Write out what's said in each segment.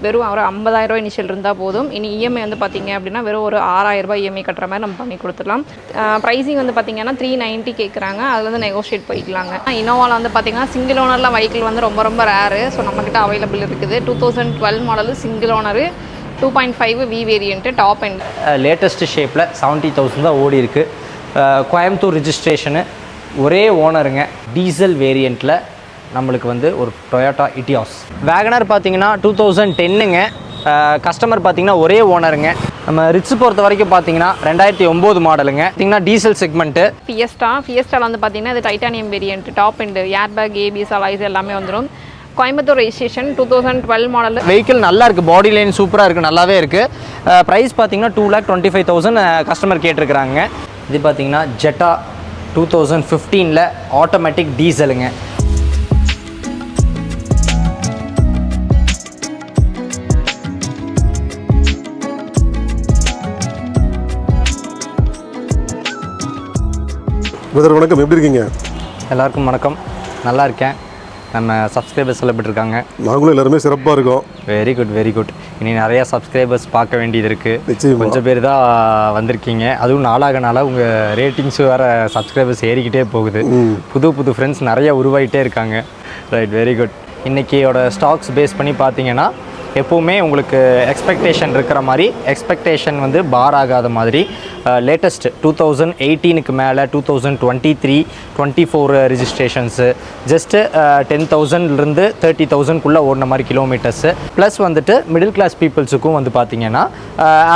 வெறும் ஒரு 50,000 ரூபாய் இனிஷியல் இருந்தால் போதும். இனி இஎம்ஐ வந்து பார்த்திங்க அப்படின்னா வெறும் ஒரு 6,000 ரூபாய் இஎம்ஐ கட்டுற மாதிரி நம்ம பண்ணி கொடுத்துடலாம். ப்ரைஸிங் வந்து பார்த்திங்கன்னா 390 கேட்குறாங்க. அதில் வந்து நெகோஷியேட் போய்க்கலாங்க. இனோவாவில் வந்து பார்த்திங்கன்னா சிங்கிள் ஓனரில் வெஹிக்கிள் வந்து ரொம்ப ரொம்ப ரேரு. ஸோ நம்மக்கிட்ட அவைலபிள் இருக்குது. 2012 model single owner 2.5 V variant top end. Latest ஷேப்பில் 70,000 தான் ஓடி இருக்குது. கோயம்புத்தூர் ரிஜிஸ்ட்ரேஷனு, ஒரே ஓனருங்க. டீசல் வேரியண்ட்டில் நம்மளுக்கு வந்து ஒரு டொயோட்டா இட்டியாஸ். வேகனர் பார்த்தீங்கன்னா 2010ங்க. கஸ்டமர் பார்த்தீங்கன்னா ஒரே ஓனருங்க. நம்ம ரிட்ஸ் பொறுத்த வரைக்கும் பார்த்தீங்கன்னா 2009 மாடலுங்க. பார்த்தீங்கன்னா டீசல் செக்மெண்ட்டு. ஃபியஸ்டாவில் வந்து பார்த்தீங்கன்னா இது டைட்டானியம் வேரியண்ட் டாப் எண்டு, ஏர் பேக், ஏபிஎஸ், அலாய்ஸ் எல்லாமே வந்துடும். Coimbatore registration 2012 model. வெஹிக்கிள் நல்லா இருக்குது, பாடி லைன் சூப்பராக இருக்குது, நல்லாவே இருக்குது. ப்ரைஸ் பார்த்தீங்கன்னா 2,25,000 கஸ்டமர் கேட்டிருக்கிறாங்க. இது பார்த்தீங்கன்னா ஜெட்டா 2015 ஆட்டோமேட்டிக் டீசலுங்க. வணக்கம், எப்படி இருக்கீங்க? எல்லாருக்கும் வணக்கம், நல்லா இருக்கேன். நம்ம சப்ஸ்கிரைபர்ஸ் எல்லாம் எப்படி இருக்காங்க? நாங்களும் எல்லாருமே சிறப்பாக இருக்கோம். Very good very good. இனி நிறையா சப்ஸ்கிரைபர்ஸ் பார்க்க வேண்டியது இருக்குது. கொஞ்சம் பேர் தான் வந்திருக்கீங்க. அதுவும் நாளாக உங்கள் ரேட்டிங்ஸ் வேறு சப்ஸ்கிரைபர்ஸ் ஏறிக்கிட்டே போகுது. புது ஃப்ரெண்ட்ஸ் நிறையா உருவாகிட்டே இருக்காங்க. Right, very good. இன்றைக்கியோட ஸ்டாக்ஸ் பேஸ் பண்ணி பார்த்தீங்கன்னா எப்போவுமே உங்களுக்கு எக்ஸ்பெக்டேஷன் இருக்கிற மாதிரி, எக்ஸ்பெக்டேஷன் வந்து பார் ஆகாத மாதிரி லேட்டஸ்ட் 2018க்கு மேலே 2023, 24 ரிஜிஸ்ட்ரேஷன்ஸு ஜஸ்ட்டு 10,000லேருந்து 30,000க்குள்ளே ஓடின மாதிரி கிலோமீட்டர்ஸு. ப்ளஸ் வந்துட்டு மிடில் கிளாஸ் பீப்புள்ஸுக்கும் வந்து பார்த்திங்கன்னா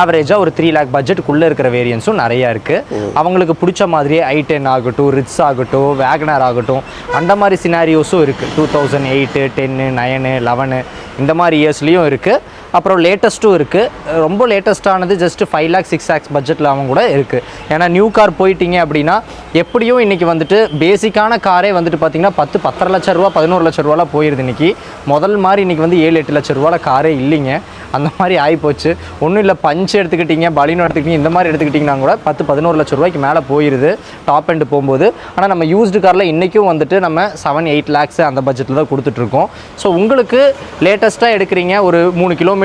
ஆவரேஜாக ஒரு 3 lakh பட்ஜெட்டுக்குள்ளே இருக்கிற வேரியன்ஸும் நிறையா இருக்குது. அவங்களுக்கு பிடிச்ச மாதிரியே i10 ஆகட்டும், ரிட்ஸ் ஆகட்டும், வேகனர் ஆகட்டும், அந்த மாதிரி சினாரியோஸும் இருக்குது. 2008, 10, 9, 11 இந்த மாதிரி இயர்ஸ்லேயும் இருக்குது. அப்புறம் லேட்டஸ்ட்டும் இருக்குது. ரொம்ப லேட்டஸ்ட்டானது ஜஸ்ட்டு 5 lakh 6 lakhs பட்ஜெட்டில் அவங்க கூட இருக்குது. ஏன்னா நியூ கார் போயிட்டீங்க அப்படின்னா எப்படியும் இன்றைக்கி வந்துட்டு பேசிக்கான காரே வந்துட்டு பார்த்திங்கன்னா 10-10.5 லட்ச ரூபா 11 லட்ச ரூபாலாம் போயிடுது. இன்றைக்கி முதல் மாதிரி இன்றைக்கி வந்து 7-8 லட்ச ரூபாவில் காரே இல்லைங்க. அந்த மாதிரி ஆகிப்போச்சு. ஒன்றும் இல்லை, பஞ்ச் எடுத்துக்கிட்டிங்க, பலினோ எடுத்துக்கிட்டிங்க, இந்த மாதிரி எடுத்துக்கிட்டிங்கன்னா கூட 10-11 லட்ச ரூபாய்க்கு மேலே போயிடுது டாப் எண்டு போகும்போது. ஆனால் நம்ம யூஸ்டு காரில் இன்றைக்கும் வந்துட்டு நம்ம 7-8 lakhs அந்த பட்ஜெட்டில் தான் கொடுத்துட்ருக்கோம். ஸோ உங்களுக்கு லேட்டஸ்ட்டாக எடுக்கிறீங்க, ஒரு 3 கிலோமீட்டர்,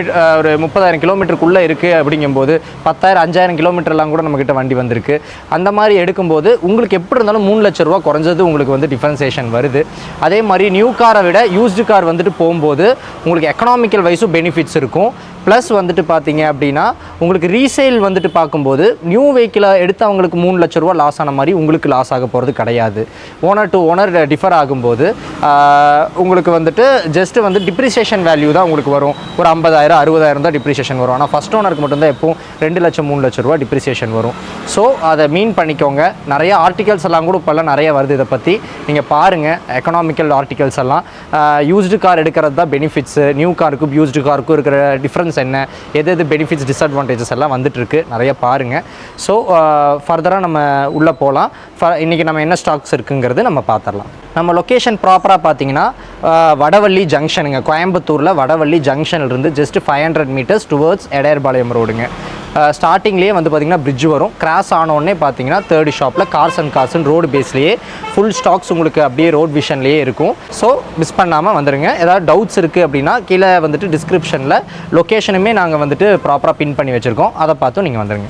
ஒரு 30,000 கிலோமீட்டருக்குள்ளே இருக்குது அப்படிங்கும்போது 10,000 5,000 கிலோமீட்டர்லாம் கூட நம்மக்கிட்ட வண்டி வந்திருக்கு. அந்த மாதிரி எடுக்கும்போது உங்களுக்கு எப்படி இருந்தாலும் 3 லட்ச ரூபா குறைஞ்சது உங்களுக்கு வந்து டிஃபரன்சேஷன் வருது. அதே மாதிரி நியூ காரை விட யூஸ்டு கார் வந்துட்டு போகும்போது உங்களுக்கு எக்கனாமிக்கல் வைஸும் பெனிஃபிட்ஸ் இருக்கும். ப்ளஸ் வந்துட்டு பார்த்தீங்க அப்படின்னா உங்களுக்கு ரீசேல் வந்துட்டு பார்க்கும்போது நியூ வெஹிக்கிளை எடுத்து அவங்களுக்கு 3 லட்ச ரூபா லாஸ் ஆன மாதிரி உங்களுக்கு லாஸ் ஆக போகிறது கிடையாது. ஓனர் டு ஓனர் டிஃபர் ஆகும்போது உங்களுக்கு வந்துட்டு ஜஸ்ட்டு வந்து டிப்ரிசியேஷன் வேல்யூ தான் உங்களுக்கு வரும். ஒரு 50,000 60,000 தான் டிப்ரிசியேஷன் வரும். ஆனால் ஃபஸ்ட் ஓனருக்கு மட்டும்தான் எப்பவும் 2 லட்சம் 3 லட்ச ரூபா டிப்ரிசியேஷன் வரும். ஸோ அதை மீன் பண்ணிக்கோங்க. நிறைய ஆர்டிகல்ஸ் எல்லாம் கூட இப்போல்லாம் நிறைய வருது. இதை பற்றி நீங்கள் பாருங்கள், எக்கனாமிக்கல் ஆர்டிகல்ஸ் எல்லாம். யூஸ்டு கார் எடுக்கிறது தான் பெனிஃபிட்ஸு. நியூ காருக்கும் யூஸ்டு காருக்கும் இருக்கிற டிஃப்ரென்ஸ் என்ன, எது பெனிஃபிட்ஸ் டிஸ்அட்வான்டேஜஸ் எல்லாம் வந்துட்டுருக்கு, நிறைய பாருங்கள். ஸோ ஃபர்தராக நம்ம உள்ளே போகலாம். இன்றைக்கி நம்ம என்ன ஸ்டாக்ஸ் இருக்குங்கிறது நம்ம பார்த்துடலாம். நம்ம லொக்கேஷன் ப்ராப்பராக பார்த்தீங்கன்னா வடவள்ளி ஜங்ஷனுங்க. கோயம்புத்தூரில் வடவள்ளி ஜங்ஷன்லேருந்து ஜஸ்ட் 500 மீட்டர்ஸ் டுவர்ட்ஸ் எடையர்பாளையம் ரோடுங்க. ஸ்டார்டிங்லேயே வந்து பார்த்திங்கன்னா பிரிட்ஜ் வரும். கிராஸ் ஆனோடனே பார்த்தீங்கன்னா தேர்ட் ஷாப்பில் கார்ஸ் அண்ட் கார்ஸ்ன்னு ரோடு பேஸ்லேயே ஃபுல் ஸ்டாக்ஸ் உங்களுக்கு அப்படியே ரோட் விஷன்லேயே இருக்கும். ஸோ மிஸ் பண்ணாமல் வந்துடுங்க. ஏதாவது டவுட்ஸ் இருக்குது அப்படின்னா கீழே வந்துட்டு டிஸ்கிரிப்ஷனில் லொக்கேஷனுமே நாங்கள் வந்துட்டு ப்ராப்பராக பின் பண்ணி வச்சுருக்கோம், அதை பார்த்தும் நீங்கள் வந்துடுங்க.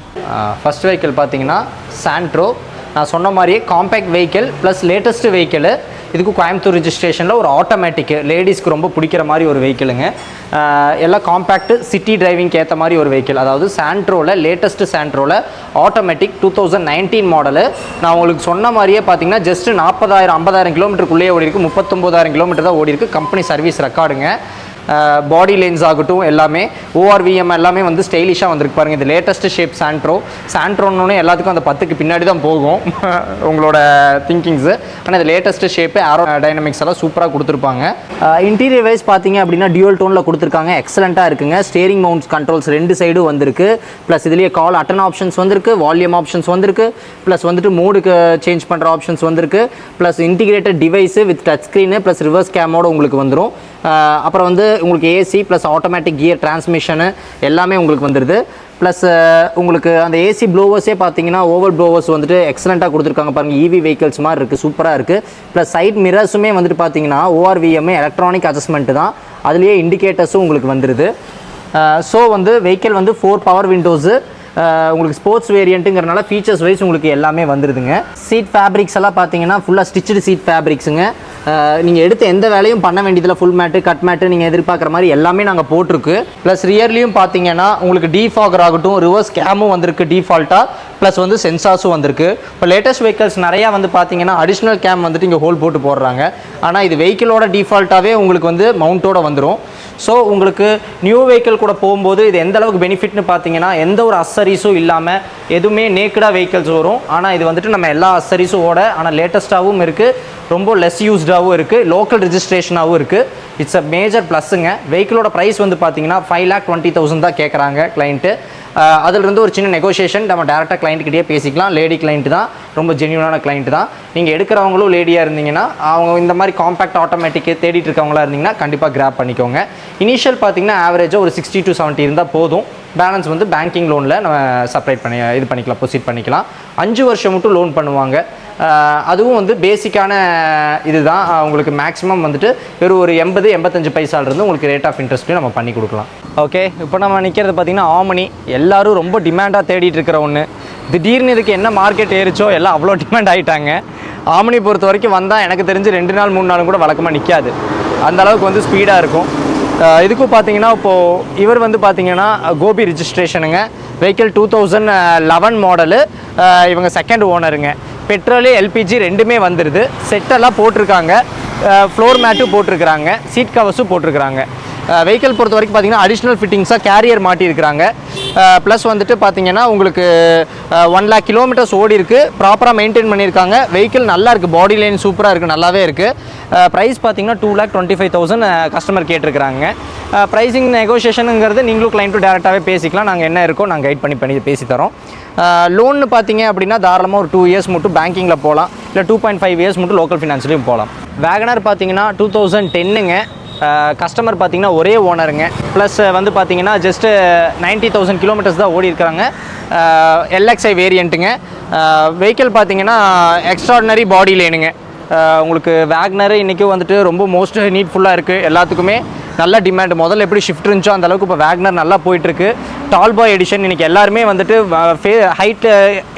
ஃபஸ்ட் வெஹிக்கிள் பார்த்தீங்கன்னா சாண்ட்ரோ. நான் சொன்ன மாதிரியே compact vehicle plus latest vehicle. இதுக்கு கோயம்புத்தூர் ரிஜிஸ்ட்ரேஷனில் ஒரு ஆட்டோமேட்டிக்கு, லேடிஸ்க்கு ரொம்ப பிடிக்கிற மாதிரி ஒரு வெஹிக்கிளுங்க. எல்லாம் காம்பேக்ட்டு சிட்டி டிரைவிங்க்கு ஏற்ற மாதிரி ஒரு வெஹிக்கிள். அதாவது சாண்ட்ரோவில், லேட்டஸ்ட்டு சாண்ட்ரோவில் ஆட்டோமேட்டிக் 2019 மாடலு. நான் உங்களுக்கு சொன்ன மாதிரியே பார்த்தீங்கன்னா ஜஸ்ட்டு 40,000-50,000 கிலோமீட்டருக்குள்ளேயே ஓடி இருக்குது. 39,000 கிலோமீட்டர் தான் ஓடி இருக்குது. கம்பெனி சர்வீஸ் ரெக்கார்டுங்க. பாடி லைன்ஸ் ஆகட்டும் எல்லாமே ORVM எல்லாமே வந்து ஸ்டைலிஷாக வந்திருக்கு பாருங்கள். இது லேட்டஸ்ட் ஷேப் சாண்ட்ரோன்னு எல்லாத்துக்கும் அந்த 10க்கு பின்னாடி தான் போகும் உங்களோட திங்கிங்ஸு. ஆனால் இது லேட்டஸ்ட் ஷேப்பு, ஏரோ டைனமிக்ஸ் எல்லாம் சூப்பராக கொடுத்துருப்பாங்க. இன்டீரியர் வைஸ் பார்த்தீங்க அப்படின்னா டியூவல் டோனில் கொடுத்துருக்காங்க, எக்ஸலண்ட்டாக இருக்குங்க. ஸ்டேரிங் மவுண்ட்ஸ் கண்ட்ரோல்ஸ் 2 சைடும் வந்திருக்கு. ப்ளஸ் இதுலேயே கால் அட்டன் ஆப்ஷன்ஸ் வந்திருக்கு, வால்யூம் ஆப்ஷன்ஸ் வந்திருக்கு, ப்ளஸ் வந்துட்டு மோடுக்கு சேஞ்ச் பண்ணுற ஆப்ஷன்ஸ் வந்திருக்கு. Plus integrated device with touch screen plus reverse கேமோட உங்களுக்கு வந்துடும். அப்புறம் வந்து உங்களுக்கு AC plus automatic gear transmission எல்லாமே உங்களுக்கு வந்துடுது. ப்ளஸ் உங்களுக்கு அந்த ஏசி ப்ளோவர்ஸே பார்த்தீங்கன்னா ஓவர் ப்ளோவர்ஸ் வந்துட்டு எக்ஸலண்ட்டாக கொடுத்துருக்காங்க பாருங்கள். EV வெஹிக்கிள்ஸ் மாதிரி இருக்குது, சூப்பராக இருக்குது. ப்ளஸ் சைட் மிரர்ஸுமே வந்துட்டு பார்த்தீங்கன்னா ORVM எலக்ட்ரானிக் அட்ஜஸ்ட்மெண்ட்டு தான். அதுலேயே இண்டிகேட்டர்ஸும் உங்களுக்கு வந்துடுது. ஸோ வந்து வெஹிக்கிள் வந்து 4 பவர் விண்டோஸு, உங்களுக்கு ஸ்போர்ட்ஸ் வேரியண்ட்டுங்கிறனால ஃபீச்சர்ஸ் வைஸ் உங்களுக்கு எல்லாமே வந்துடுதுங்க. சீட் ஃபேப்ரிக்ஸ் எல்லாம் பார்த்தீங்கன்னா ஃபுல்லாக ஸ்டிச்சுடு சீட் ஃபேப்ரிக்ஸுங்க. நீங்கள் எடுத்து எந்த வேலையும் பண்ண வேண்டியதில்லை. ஃபுல் மேட்டு கட் மேட்டு நீங்கள் எதிர்பார்க்குற மாதிரி எல்லாமே நாங்கள் போட்டிருக்கு. ப்ளஸ் ரியர்லையும் பார்த்தீங்கன்னா உங்களுக்கு டீஃபாகர் ஆகட்டும், ரிவர்ஸ் கேமும் வந்திருக்கு டிஃபால்ட்டாக, ப்ளஸ் வந்து சென்சார்ஸும் வந்திருக்கு. இப்போ லேட்டஸ்ட் வெஹிக்கல்ஸ் நிறையா வந்து பார்த்தீங்கன்னா அடிஷ்னல் கேம் வந்துட்டு இங்கே ஹோல் போட்டு போடுறாங்க. ஆனால் இது வெஹிக்கிளோட டிஃபால்ட்டாகவே உங்களுக்கு வந்து மவுண்டோட வந்துடும். ஸோ உங்களுக்கு நியூ வெஹிக்கிள் கூட போகும்போது இது எந்த அளவுக்கு பெனிஃபிட்னு பார்த்தீங்கன்னா எந்த ஒரு அசரிஸும் இல்லாமல் எதுவுமே நேக்கடாக வெஹிக்கிள்ஸ் வரும். ஆனால் இது வந்துட்டு நம்ம எல்லா அசரிஸும் ஓட, ஆனால் லேட்டஸ்ட்டாகவும் இருக்குது, ரொம்ப லெஸ் யூஸ்டாகவும் இருக்குது, லோக்கல் ரிஜிஸ்ட்ரேஷனாகவும் இருக்குது. இட்ஸ் அ மேஜர் ப்ளஸ்ஸுங்க. வெஹிக்கிளோட ப்ரைஸ் வந்து பார்த்தீங்கன்னா 5,20,000 தான் கேட்குறாங்க கிளைண்ட்டு. அதிலிருந்து ஒரு சின்ன நெகோஷியேஷன் நம்ம டேரெக்டாக கிளைண்ட்டுக்கிட்டே பேசிக்கலாம். லேடி கிளைண்ட் தான், ரொம்ப ஜென்யூனான கிளைண்ட் தான். நீங்கள் எடுக்கிறவங்களும் லேடியாக இருந்தீங்கன்னா, அவங்க இந்த மாதிரி காம்பேக்ட் ஆட்டோமேட்டிக்கு தேடிட்டு இருக்கவங்களா இருந்தீங்கன்னா கண்டிப்பாக கிராப் பண்ணிக்கோங்க. இனிஷியல் பார்த்தீங்கன்னா ஆவரேஜாக ஒரு 60 to 70 இருந்தால் போதும். பேலன்ஸ் வந்து பேங்கிங் லோனில் நம்ம செப்பரேட் பண்ணி இது பண்ணிக்கலாம், ப்ரொசீட் பண்ணிக்கலாம். 5 வருஷம் மட்டும் லோன் பண்ணுவாங்க. அதுவும் வந்து பேசிக்கான இதுதான். உங்களுக்கு மேக்ஸிமம் வந்துட்டு வெறும் ஒரு 80-85 பைசாலிருந்து உங்களுக்கு ரேட் ஆஃப் இன்ட்ரெஸ்ட்லையும் நம்ம பண்ணி கொடுக்கலாம். ஓகே, இப்போ நம்ம நிற்கிறது பார்த்திங்கன்னா ஆமனி. எல்லோரும் ரொம்ப டிமாண்டாக தேடிட்டு இருக்கிற ஒன்று. திடீர்னு இதுக்கு என்ன மார்க்கெட் ஏறிச்சோ எல்லாம் அவ்வளோ டிமாண்ட் ஆகிட்டாங்க. ஆமனி பொறுத்த வரைக்கும் வந்தால் எனக்கு தெரிஞ்சு 2 நாள் 3 நாளும் கூட வழக்கமாக நிற்காது. அந்தளவுக்கு வந்து ஸ்பீடாக இருக்கும். இதுக்கும் பார்த்தீங்கன்னா இப்போது இவர் வந்து பார்த்தீங்கன்னா கோபி ரிஜிஸ்ட்ரேஷனுங்க. Vehicle 2011 model. இவங்க செகண்ட் ஓனருங்க. பெட்ரோலு எல்பிஜி ரெண்டுமே வந்துடுது. செட்டெல்லாம் போட்டிருக்காங்க, ஃப்ளோர் மேட்டும் போட்டிருக்கிறாங்க, சீட் கவர்ஸும் போட்டிருக்கிறாங்க. வெஹிக்கிள் பொறுத்த வரைக்கும் பார்த்தீங்கன்னா அடிஷ்னல் ஃபிட்டிங்ஸாக கேரியர் மாட்டியிருக்கிறாங்க. ப்ளஸ் வந்துட்டு பார்த்தீங்கன்னா உங்களுக்கு 1 lakh கிலோமீட்டர்ஸ் ஓடி இருக்குது, ப்ராப்பராக மெயின்டைன் பண்ணியிருக்காங்க. வெஹிக்கிள் நல்லா இருக்குது, பாடி லைன் சூப்பராக இருக்குது, நல்லாவே இருக்குது. ப்ரைஸ் பார்த்தீங்கன்னா 2,25,000 கஸ்டமர் கேட்டிருக்கிறாங்க. ப்ரைஸிங் நெகோஷியேஷனுங்கிறது நீங்களும் கிளைண்ட்டும் டேரெக்டாகவே பேசிக்கலாம். நாங்கள் என்ன இருக்கோ நாங்கள் கைட் பண்ணி பேசி தரோம். லோன்னு பார்த்தீங்க அப்படின்னா தாராளமாக ஒரு 2 years மட்டும் பேங்கிங்கில் போகலாம், இல்லை 2.5 years மட்டும் லோக்கல் ஃபினான்ஸ்லையும் போகலாம். வேகனர் பார்த்தீங்கன்னா 2010ங்க. கஸ்டமர் பார்த்தீங்கன்னா ஒரே ஓனருங்க. ப்ளஸ் வந்து பார்த்தீங்கன்னா ஜஸ்ட்டு 90,000 கிலோமீட்டர்ஸ் தான் ஓடி இருக்கிறாங்க. எல்எக்ஸ்ஐ வேரியண்ட்டுங்க. வெஹிக்கிள் பார்த்தீங்கன்னா எக்ஸ்ட்ராடினரி பாடி லைனுங்க. உங்களுக்கு வேக்னர் இன்றைக்கும் வந்துட்டு ரொம்ப மோஸ்ட் நீட்ஃபுல்லாக இருக்குது. எல்லாத்துக்குமே நல்ல டிமாண்ட். முதல்ல எப்படி ஷிஃப்ட் இருந்துச்சோ அந்த அளவுக்கு இப்போ வேக்னர் நல்லா போயிட்டுருக்கு. டால் பாய் எடிஷன் இன்றைக்கி எல்லாருமே வந்துட்டு ஹைட்டு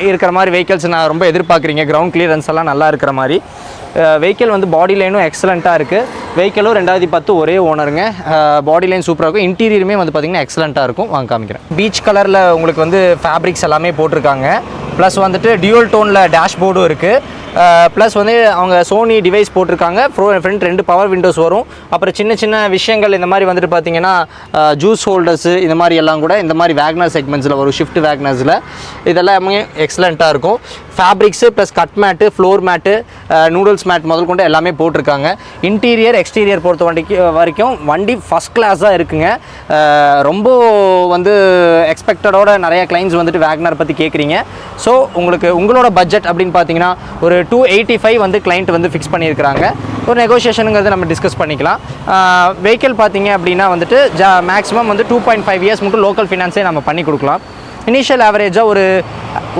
இருக்கிற மாதிரி வெஹிக்கிள்ஸ் நான் ரொம்ப எதிர்பார்க்குறீங்க. கிரவுண்ட் கிளியரன்ஸ் எல்லாம் நல்லா இருக்கிற மாதிரி. வெஹிக்கிள் வந்து பாடி லைனும் எக்ஸலண்ட்டாக இருக்குது. வெஹிக்கிளும் 2010 ஒரே ஓனருங்க. பாடி லைன் சூப்பராக இருக்கும். இன்டீரியருமே வந்து பார்த்திங்கன்னா எக்ஸலண்ட்டாக இருக்கும். வாங்க காமிக்கிறேன். பீச் கலரில் உங்களுக்கு வந்து ஃபேப்ரிக்ஸ் எல்லாமே போட்டிருக்காங்க. ப்ளஸ் வந்துட்டு டியூவல் டோனில் டேஷ்போர்டும் இருக்குது. ப்ளஸ் வந்து அவங்க சோனி டிவைஸ் போட்டிருக்காங்க. ஃப்ரண்ட் 2 பவர் விண்டோஸ் வரும். அப்புறம் சின்ன சின்ன விஷயங்கள் இந்த மாதிரி வந்துட்டு பார்த்தீங்கன்னா ஜூஸ் ஹோல்டர்ஸு இந்த மாதிரி எல்லாம் கூட இந்த மாதிரி வேக்னர் செக்மெண்ட்ஸில் வரும். ஷிஃப்ட் வேக்னர்ஸில் இதெல்லாமே எக்ஸலண்ட்டாக இருக்கும். Fabrics plus cut mat, floor mat, noodles mat முதல் கொண்டு எல்லாமே போட்டிருக்காங்க. இன்டீரியர் எக்ஸ்டீரியர் பொறுத்த வரைக்கும் வண்டி ஃபஸ்ட் கிளாஸாக இருக்குங்க. ரொம்ப வந்து எக்ஸ்பெக்டடோட நிறைய கிளைண்ட்ஸ் வந்துட்டு வேக்னர் பற்றி கேட்குறீங்க. ஸோ உங்களோட பட்ஜெட் அப்படின்னு பார்த்தீங்கன்னா ஒரு 285 வந்து கிளைண்ட் வந்து ஃபிக்ஸ் பண்ணியிருக்கிறாங்க. ஒரு நெகோஷியேஷனுங்கிறது நம்ம டிஸ்கஸ் பண்ணிக்கலாம். வெஹிக்கிள் பார்த்தீங்க அப்படின்னா வந்துட்டு மேக்ஸிமம் வந்து 2.5 years மட்டும் லோக்கல் ஃபினான்ஸே நம்ம பண்ணி கொடுக்கலாம். இனிஷியல் ஆவரேஜாக ஒரு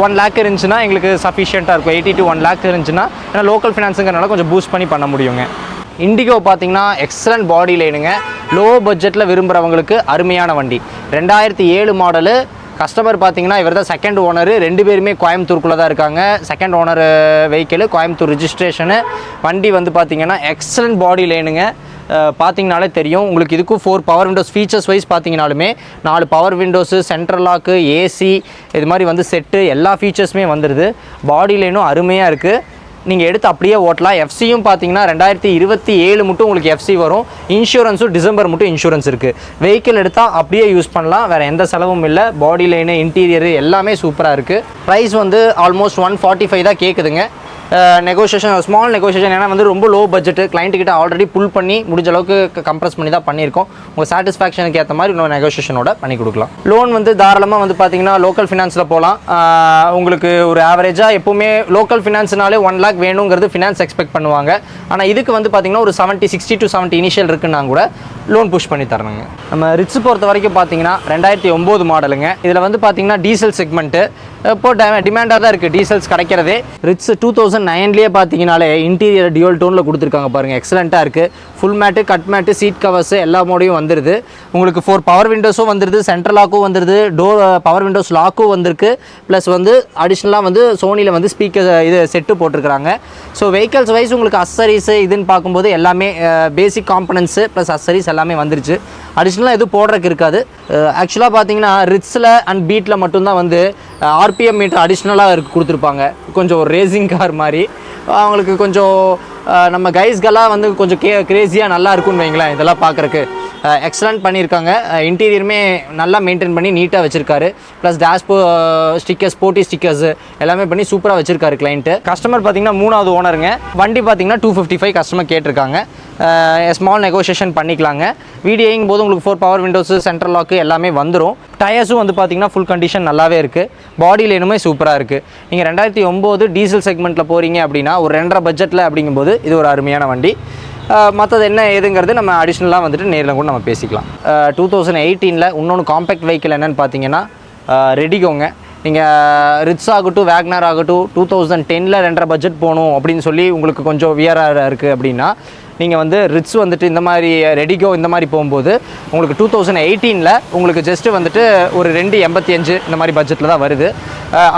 1 lakh இருந்துச்சுன்னா எங்களுக்கு சஃபிஷியண்ட்டாக இருக்கும். 80 to 1 lakh இருந்துச்சுன்னா ஏன்னா லோக்கல் ஃபினான்ஸுங்கிறனால கொஞ்சம் பூஸ்ட் பண்ணி பண்ண முடியுங்க. இண்டிகோ பார்த்தீங்கன்னா எக்ஸலண்ட் பாடி லைனுங்க. லோ பட்ஜெட்டில் விரும்புகிறவங்களுக்கு அருமையான வண்டி. 2007 மாடலு. கஸ்டமர் பார்த்தீங்கன்னா இவர் தான் செகண்ட் ஓனரு. 2 பேருமே கோயம்புத்தூருக்குள்ளே தான் இருக்காங்க. Second owner vehicle Coimbatore ரிஜிஸ்ட்ரேஷனு. வண்டி வந்து பார்த்தீங்கன்னா எக்ஸலண்ட் பாடி லைனுங்க. பார்த்தீங்கனாலே தெரியும் உங்களுக்கு. இதுக்கும் 4 பவர் விண்டோஸ். ஃபீச்சர்ஸ் வைஸ் பார்த்தீங்கனாலுமே 4 power windows, central lock, AC இது மாதிரி வந்து செட்டு எல்லா ஃபீச்சர்ஸுமே வந்துடுது. பாடி லைனும் அருமையாக இருக்குது. நீங்கள் எடுத்து அப்படியே ஓட்டலாம். எஃப்சியும் பார்த்தீங்கன்னா 2027 மட்டும் உங்களுக்கு எஃப்சி வரும். இன்சூரன்ஸும் டிசம்பர் மட்டும் இன்சூரன்ஸ் இருக்குது. வெஹிக்கிள் எடுத்தால் அப்படியே யூஸ் பண்ணலாம். வேறு எந்த செலவும் இல்லை. பாடி லைனு, இன்டீரியரு எல்லாமே சூப்பராக இருக்குது. ப்ரைஸ் வந்து ஆல்மோஸ்ட் 145 தான் கேட்குதுங்க. Negotiation, small negotiation. ஏன்னா வந்து ரொம்ப லோ பட்ஜெட்டு. கிளைண்ட்டுக்கிட்ட ஆல்ரெடி புல் பண்ணி முடிஞ்ச அளவுக்கு கம்ப்ரஸ் பண்ணி தான் பண்ணியிருக்கோம். உங்கள் சாட்டிஸ்ஃபேக்ஷனுக்கு ஏற்ற மாதிரி இன்னொரு நெகோஷியேஷனோட பண்ணி கொடுக்கலாம். லோன் வந்து தாராளமாக வந்து பார்த்தீங்கன்னா லோக்கல் ஃபினான்ஸில் போகலாம். உங்களுக்கு ஒரு ஆவரேஜாக எப்போவுமே லோக்கல் ஃபினான்ஸ்னாலே 1 lakh வேணுங்கிறது ஃபினான்ஸ் எக்ஸ்பெக்ட் பண்ணுவாங்க. ஆனால் இதுக்கு வந்து பார்த்தீங்கன்னா ஒரு 60 to 70 இனிஷியல் இருக்குன்னா கூட லோன் புஷ் பண்ணி தரணுங்க. நம்ம ரிட்ஸ் பொறுத்த வரைக்கும் பார்த்தீங்கன்னா 2009 மாடலுங்க. இதில் வந்து பார்த்தீங்கன்னா டீசல் செக்மெண்ட்டு. இப்போ டிமாண்டாக தான் இருக்குது டீசல்ஸ் கிடைக்கிறதே. ரிட்ஸ் 2009லேயே பார்த்தீங்கனாலே இன்டீரியர் டியூவல் டோனில் கொடுத்துருக்காங்க பாருங்கள், எக்ஸலண்ட்டாக இருக்குது. Full mat, cut mat, seat covers எல்லா மோடையும் வந்துடுது. உங்களுக்கு 4 பவர் விண்டோஸும் வந்துடுது, சென்ட்ரல் லாக்கும் வந்துடுது, டோர் பவர் விண்டோஸ் லாக்கும் வந்திருக்கு. ப்ளஸ் வந்து அடிஷ்னலாக வந்து சோனியில் வந்து ஸ்பீக்கர் இது செட்டு போட்டிருக்கிறாங்க. ஸோ வெஹிக்கல்ஸ் வைஸ் உங்களுக்கு அசரிஸு இதுன்னு பார்க்கும்போது எல்லாமே பேசிக் காம்பனன்ட்ஸு ப்ளஸ் அசரிஸ் எல்லாமே வந்துருச்சு. அடிஷ்னலாக எதுவும் போடுறதுக்கு இருக்காது. ஆக்சுவலாக பார்த்தீங்கன்னா ரிட்ஸில் அண்ட் பீட்டில் மட்டும்தான் வந்து ஆர்பிஎம் மீட்டர் அடிஷ்னலாக கொடுத்துருப்பாங்க. கொஞ்சம் ஒரு ரேசிங் கார் மாதிரி அவங்களுக்கு கொஞ்சம் நம்ம கைஸ்கெல்லாம் வந்து கொஞ்சம் கிரேஸியாக நல்லா இருக்கும்னு வைங்களேன். இதெல்லாம் பார்க்குறக்கு எக்ஸலண்ட் பண்ணியிருக்காங்க. இன்டீரியருமே நல்லா மெயின்டைன் பண்ணி நீட்டாக வச்சுருக்காரு. ப்ளஸ் ஸ்டிக்கர்ஸ், ஸ்போர்ட்டி ஸ்டிக்கர்ஸ் எல்லாமே பண்ணி சூப்பராக வச்சுருக்காரு கிளைண்ட்டு. கஸ்டமர் பார்த்தீங்கன்னா 3வது ஓனருங்க. வண்டி பார்த்தீங்கன்னா 255 கஸ்டமர் கேட்டிருக்காங்க. ஸ்மால் நெகோஷியேஷன் பண்ணிக்கலாங்க. வீடியோங்கும் போது உங்களுக்கு 4 பவர் விண்டோஸு, சென்ட்ரல் லாக்கு எல்லாமே வந்துடும். டயர்ஸும் வந்து பார்த்தீங்கன்னா ஃபுல் கண்டிஷன் நல்லாவே இருக்குது. பாடி லைனுமே சூப்பராக இருக்குது. நீங்கள் 2009 டீசல் செக்மெண்ட்டில் போகிறீங்க அப்படின்னா ஒரு 2.5 பட்ஜெட்டில் அப்படிங்கும்போது இது ஒரு அருமையான வண்டி. மற்றது என்ன ஏதுங்கிறது நம்ம அடிஷ்னலாக வந்துட்டு நேரில் கூட நம்ம பேசிக்கலாம். 2018 இன்னொன்று காம்பேக்ட் வெஹிக்கிள் என்னென்னு பார்த்தீங்கன்னா ரெடிகோங்க. நீங்கள் ரிட்ஸ் ஆகட்டும், வேக்னர் ஆகட்டும் 2010 2.5 பட்ஜெட் போகணும் அப்படின்னு சொல்லி உங்களுக்கு கொஞ்சம் வியராக இருக்குது அப்படின்னா நீங்கள் வந்து ரிட்ஸ் வந்துட்டு இந்த மாதிரி ரெடிகோ இந்த மாதிரி போகும்போது உங்களுக்கு 2018 உங்களுக்கு ஜஸ்ட்டு வந்துட்டு ஒரு 285 இந்த மாதிரி பட்ஜெட்டில் தான் வருது.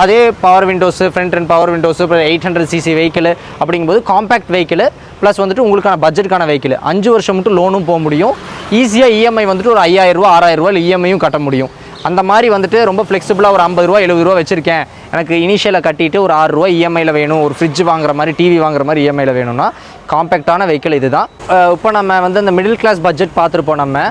அதே power windows, front and power windows, இப்போ 800cc வெஹிக்கிள் அப்படிங்கும்போது காம்பேக்ட் வெஹிக்கிள் ப்ளஸ் வந்துட்டு உங்களுக்கான பட்ஜெட்டுக்கான வெஹிக்கிள் 5 வருஷம் மட்டும் லோனும் போக முடியும். ஈஸியாக இஎம்ஐ வந்துட்டு ஒரு 5000 ரூபா 6000 ரூபா இஎம்ஐயும் கட்ட முடியும். அந்த மாதிரி வந்துட்டு ரொம்ப ஃப்ளெக்சிபிளாக ஒரு 50 ரூபா 70 ரூபா வச்சுருக்கேன், எனக்கு இனிஷியலை கட்டிட்டு ஒரு 6 ரூபா இஎம்ஐயில் வேணும், ஒரு ஃப்ரிட்ஜ் வாங்குற மாதிரி, டிவி வாங்குற மாதிரி இஎம்ஐயில் வேணும்னா காம்பேக்டான வெஹிக்கிள் இது தான். இப்போ நம்ம வந்து அந்த மிடில் கிளாஸ் பட்ஜெட் பார்த்துருப்போம். நம்ம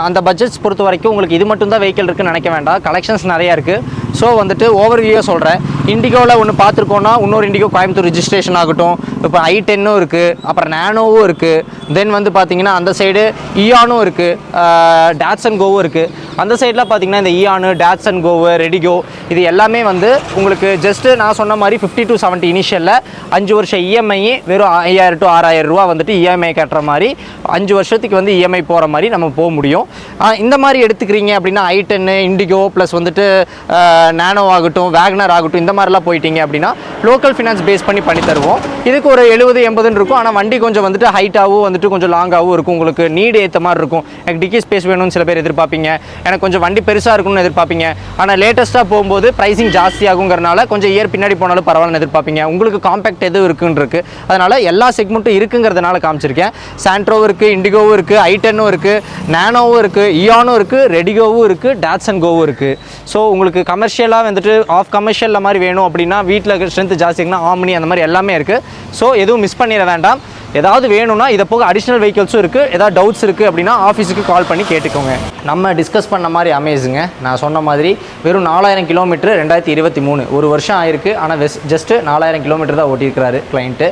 அந்த பட்ஜெட்ஸ் பொறுத்த வரைக்கும் உங்களுக்கு இது மட்டும் தான் வெஹிக்கிள் இருக்குன்னு நினைக்க வேண்டாம், கலெக்ஷன்ஸ் நிறையா இருக்குது. ஸோ வந்துட்டு ஓவர் வியூவாக சொல்கிறேன். இண்டிகோவில் ஒன்று பார்த்துருக்கோன்னா இன்னொரு இண்டிகோ கோயம்புத்தூர் ரிஜிஸ்ட்ரேஷன் ஆகட்டும், இப்போ i10 இருக்குது, அப்புறம் நானோவும் இருக்குது, தென் வந்து பார்த்தீங்கன்னா அந்த சைடு இயானும் இருக்குது, டாட்சன் கோவும் இருக்குது. அந்த சைடில் பார்த்தீங்கன்னா இந்த இயானு, டாட்சன் கோவு, ரெடிகோ இது எல்லாமே வந்து உங்களுக்கு ஜஸ்ட்டு நான் சொன்ன மாதிரி 50 to 70 இனிஷியலில் 5 வருஷம் இஎம்ஐ வெறும் 5000 to 6000 ரூபா வந்துட்டு இஎம்ஐ கட்டுற மாதிரி 5 வருஷத்துக்கு வந்து இஎம்ஐ போகிற மாதிரி நம்ம போக முடியும். இந்த மாதிரி எடுத்துக்கிறீங்க அப்படின்னா i10, இண்டிகோ ப்ளஸ் வந்துட்டு நானோ ஆகட்டும், வேக்னர் ஆகட்டும், இந்த மாதிரிலாம் போயிட்டீங்க அப்படின்னா லோக்கல் ஃபினான்ஸ் பேஸ் பண்ணி தருவோம். இதுக்கு ஒரு 70-80 இருக்கும். ஆனால் வண்டி கொஞ்சம் வந்துட்டு ஹைட்டாகவும் வந்துட்டு கொஞ்சம் லாங்காகவும் இருக்கும். உங்களுக்கு நீடு ஏற்ற மாதிரி இருக்கும். எனக்கு டிக்கி ஸ்பேஸ் வேணும்னு சில பேர் எதிர்பார்ப்பீங்க, எனக்கு கொஞ்சம் வண்டி பெருசாக இருக்கும்னு எதிர்பார்ப்பீங்க. ஆனால் லேட்டஸ்ட்டாக போகும்போது ப்ரைஸிங் ஜாஸ்தி ஆகுங்கிறனால கொஞ்சம் இயர் பின்னாடி போனாலும் பரவாயில்லன்னு எதிர்பார்ப்பீங்க. உங்களுக்கு காம்பேக்ட் எது இருக்குன்னு இருக்குது. அதனால் எல்லா செக்மெண்ட்டும் இருக்குங்கிறதுனால காமிச்சிருக்கேன். சாண்ட்ரோவும் இருக்குது, இண்டிகோவும் இருக்குது, i10ம் இருக்குது, நானோவும் இருக்குது, இயானும் இருக்குது, ரெடிகோவும் இருக்குது, டாட்சன் கோவும் இருக்குது. ஸோ உங்களுக்கு கமர்ஷியலாக வந்துட்டு ஆஃப் கமர்ஷியலில் மாதிரி வேணும் அப்படின்னா வீட்டில் ஸ்ட்ரென்த் ஜாஸ்திங்கன்னா ஆம்னி அந்த மாதிரி எல்லாமே இருக்குது. ஸோ எதுவும் மிஸ் பண்ணிட வேண்டாம். ஏதாவது வேணும்னா இதை போக அடிஷ்னல் வெஹிக்கிள்ஸும் இருக்குது. ஏதாவது டவுட்ஸ் இருக்குது அப்படின்னா ஆஃபீஸுக்கு கால் பண்ணி கேட்டுக்கோங்க. நம்ம டிஸ்கஸ் பண்ண மாதிரி அமேஸுங்க. நான் சொன்ன மாதிரி வெறும் 4000 கிலோமீட்டர் 2023 ஒரு வருஷம் ஆயிருக்கு. ஆனால் ஜஸ்ட்டு 4000 கிலோமீட்டர் தான் ஓட்டியிருக்கிறாரு கிளைண்ட்டு.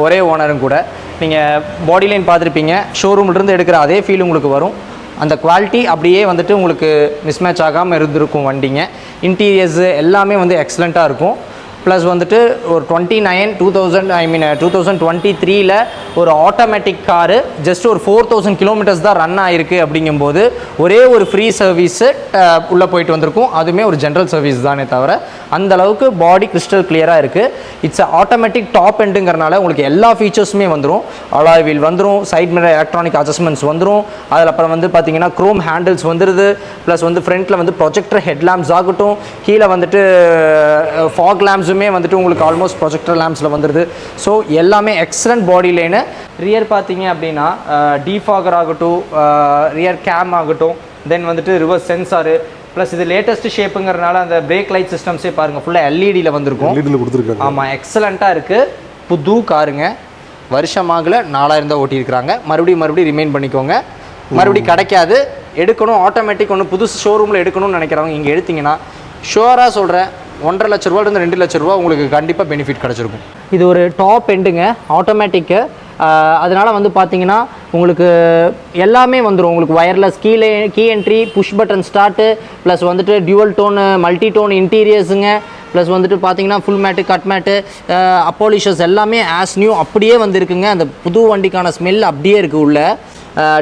ஒரே ஓனரும் கூட. நீங்கள் பாடி லைன் பார்த்துருப்பீங்க, ஷோரூம்லேருந்து எடுக்கிற அதே ஃபீல் உங்களுக்கு வரும். அந்த குவாலிட்டி அப்படியே வந்துட்டு உங்களுக்கு மிஸ்மேட்ச் ஆகாமல் இருந்திருக்கும் வண்டிங்க. இன்டீரியர்ஸு எல்லாமே வந்து எக்ஸலண்ட்டாக இருக்கும். ப்ளஸ் வந்துட்டு ஒரு 2023 ஒரு ஆட்டோமேட்டிக் காரு ஜஸ்ட் ஒரு 4000 கிலோமீட்டர்ஸ் தான் ரன் ஆகிருக்கு. அப்படிங்கும்போது ஒரே ஒரு ஃப்ரீ சர்வீஸு உள்ளே போயிட்டு வந்திருக்கும். அதுவுமே ஒரு ஜென்ரல் சர்வீஸ் தானே தவிர அந்த அளவுக்கு பாடி கிறிஸ்டல் கிளியராக இருக்குது. இட்ஸ் ஆட்டோமேட்டிக் டாப் எண்டுங்கிறனால உங்களுக்கு எல்லா ஃபீச்சர்ஸுமே வந்துடும். அலாய் வீல் வந்துடும், சைட் மிரர் எலக்ட்ரானிக் அட்ஜஸ்ட்மெண்ட்ஸ் வந்துடும். அதில் அப்புறம் வந்து பார்த்தீங்கன்னா க்ரோம் ஹேண்டில்ஸ் வந்துடுது. ப்ளஸ் வந்து ஃப்ரண்ட்டில் வந்து ப்ரொஜெக்டர் ஹெட் லேம்ப்ஸ் ஆகட்டும், கீழே வந்துட்டு ஃபாக் லேம்ப்ஸுமே வந்துட்டு உங்களுக்கு ஆல்மோஸ்ட் ப்ரொஜெக்டர் லேம்ப்ஸில் வந்துடுது. ஸோ எல்லாமே எக்ஸலண்ட் பாடி லைனு. ரியர் பார்த்தீங்க அப்படின்னா டிஃபாகர் ஆகட்டும், ரியர் கேம் ஆகட்டும், தென் வந்துட்டு ரிவர்ஸ் சென்சாரு, ப்ளஸ் இது லேட்டஸ்ட் ஷேப்புங்கிறனால அந்த பிரேக் லைட் சிஸ்டம்ஸே பாருங்கள் ஃபுல்லாக எல்இடியில் வந்திருக்கும். கொடுத்துருக்காங்க. ஆமாம், எக்ஸலண்ட்டாக இருக்குது. புது காருங்க, வருஷமாகல 4000 தான் ஓட்டியிருக்கிறாங்க. மறுபடியும் ரிமைண்ட் பண்ணிக்கோங்க. மறுபடியும் கிடைக்காது, எடுக்கணும். ஆட்டோமேட்டிக் ஒன்று புதுசு ஷோரூமில் எடுக்கணும்னு நினைக்கிறவங்க இங்கே எடுத்திங்கன்னா ஷுவராக சொல்கிறேன் 1.5 லட்ச ரூபாயிலிருந்து 2 லட்ச ரூபா உங்களுக்கு கண்டிப்பாக பெனிஃபிட் கிடச்சிருக்கும். இது ஒரு டாப் எண்டுங்க, ஆட்டோமேட்டிக்கு. அதனால் வந்து பார்த்தீங்கன்னா உங்களுக்கு எல்லாமே வந்துடும். உங்களுக்கு wireless key entry, push button start, plus வந்துட்டு டியூவல் டோனு, மல்டி டோன் இன்டீரியர்ஸுங்க, ப்ளஸ் வந்துட்டு பார்த்தீங்கன்னா ஃபுல் மேட்டு, கட் மேட்டு, அப்போலிஷஸ் எல்லாமே ஆஸ் நியூ அப்படியே வந்துருக்குங்க. அந்த புது வண்டிக்கான ஸ்மெல் அப்படியே இருக்குது உள்ள.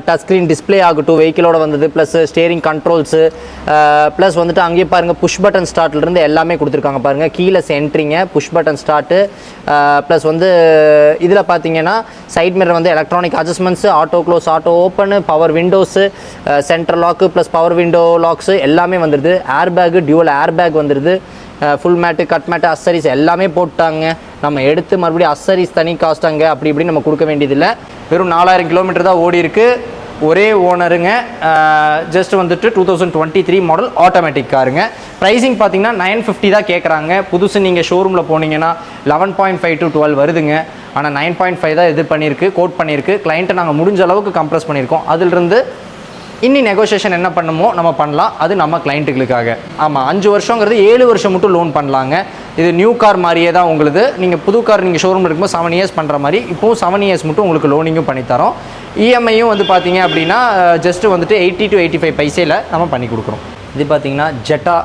டச் ஸ்க்ரீன் டிஸ்பிளே ஆகட்டும் வெஹிக்கிளோட வந்தது, ப்ளஸ் ஸ்டேரிங் கண்ட்ரோல்ஸு, ப்ளஸ் வந்துட்டு அங்கேயே பாருங்கள் புஷ் பட்டன் ஸ்டார்ட்லேருந்து எல்லாமே கொடுத்துருக்காங்க பாருங்கள். கீழே சென்ட்ரிங்க, புஷ் பட்டன் ஸ்டார்ட்டு, ப்ளஸ் வந்து இதில் பார்த்தீங்கன்னா சைட் மிரர் வந்து electronic adjustments, auto close, auto open, power windows, central lock plus power window locks எல்லாமே வந்துடுது. Air bag, dual air bag வந்துடுது. Full mat, cut mat, accessories எல்லாமே போட்டாங்க. நம்ம எடுத்து மறுபடியும் அசரிஸ் தனி காஸ்ட்டாங்க அப்படி இப்படி நம்ம கொடுக்க வேண்டியதில்லை. வெறும் 4000 கிலோமீட்டர் தான் ஓடி இருக்கு. ஒரே ஓனருங்க. ஜஸ்ட் வந்துட்டு 2023 மாடல் ஆட்டோமேட்டிக் காருங்க. ப்ரைஸிங் பார்த்தீங்கன்னா 950 தான் கேட்குறாங்க. புதுசு நீங்கள் ஷோரூமில் போனீங்கன்னா 11.5 to 12 வருதுங்க. ஆனால் 9.5 தான் இது பண்ணியிருக்கு, கோட் பண்ணியிருக்கு. கிளைண்ட்டை நாங்கள் முடிஞ்ச அளவுக்கு கம்ப்ரஸ் பண்ணியிருக்கோம். அதிலிருந்து இன்னி நெகோசியேஷன் என்ன பண்ணுமோ நம்ம பண்ணலாம். அது நம்ம கிளைண்ட்டுகளுக்காக. ஆமாம், 5 வருஷங்கிறது 7 வருஷம் மட்டும் லோன் பண்ணலாங்க. இது நியூ கார் மாதிரியே தான் உங்களுது. நீங்கள் புது கார் நீங்கள் ஷோரூமில் இருக்கும்போது 7 இயர்ஸ் பண்ணுற மாதிரி இப்போது 7 இயர்ஸ் மட்டும் உங்களுக்கு லோனிங்கும் பண்ணித்தரோம். இஎம்ஐயும் வந்து பார்த்தீங்க அப்படின்னா ஜஸ்ட்டு வந்துட்டு 80 to 85 பைசையில் நம்ம பண்ணி கொடுக்குறோம். இது பார்த்தீங்கன்னா ஜெட்டா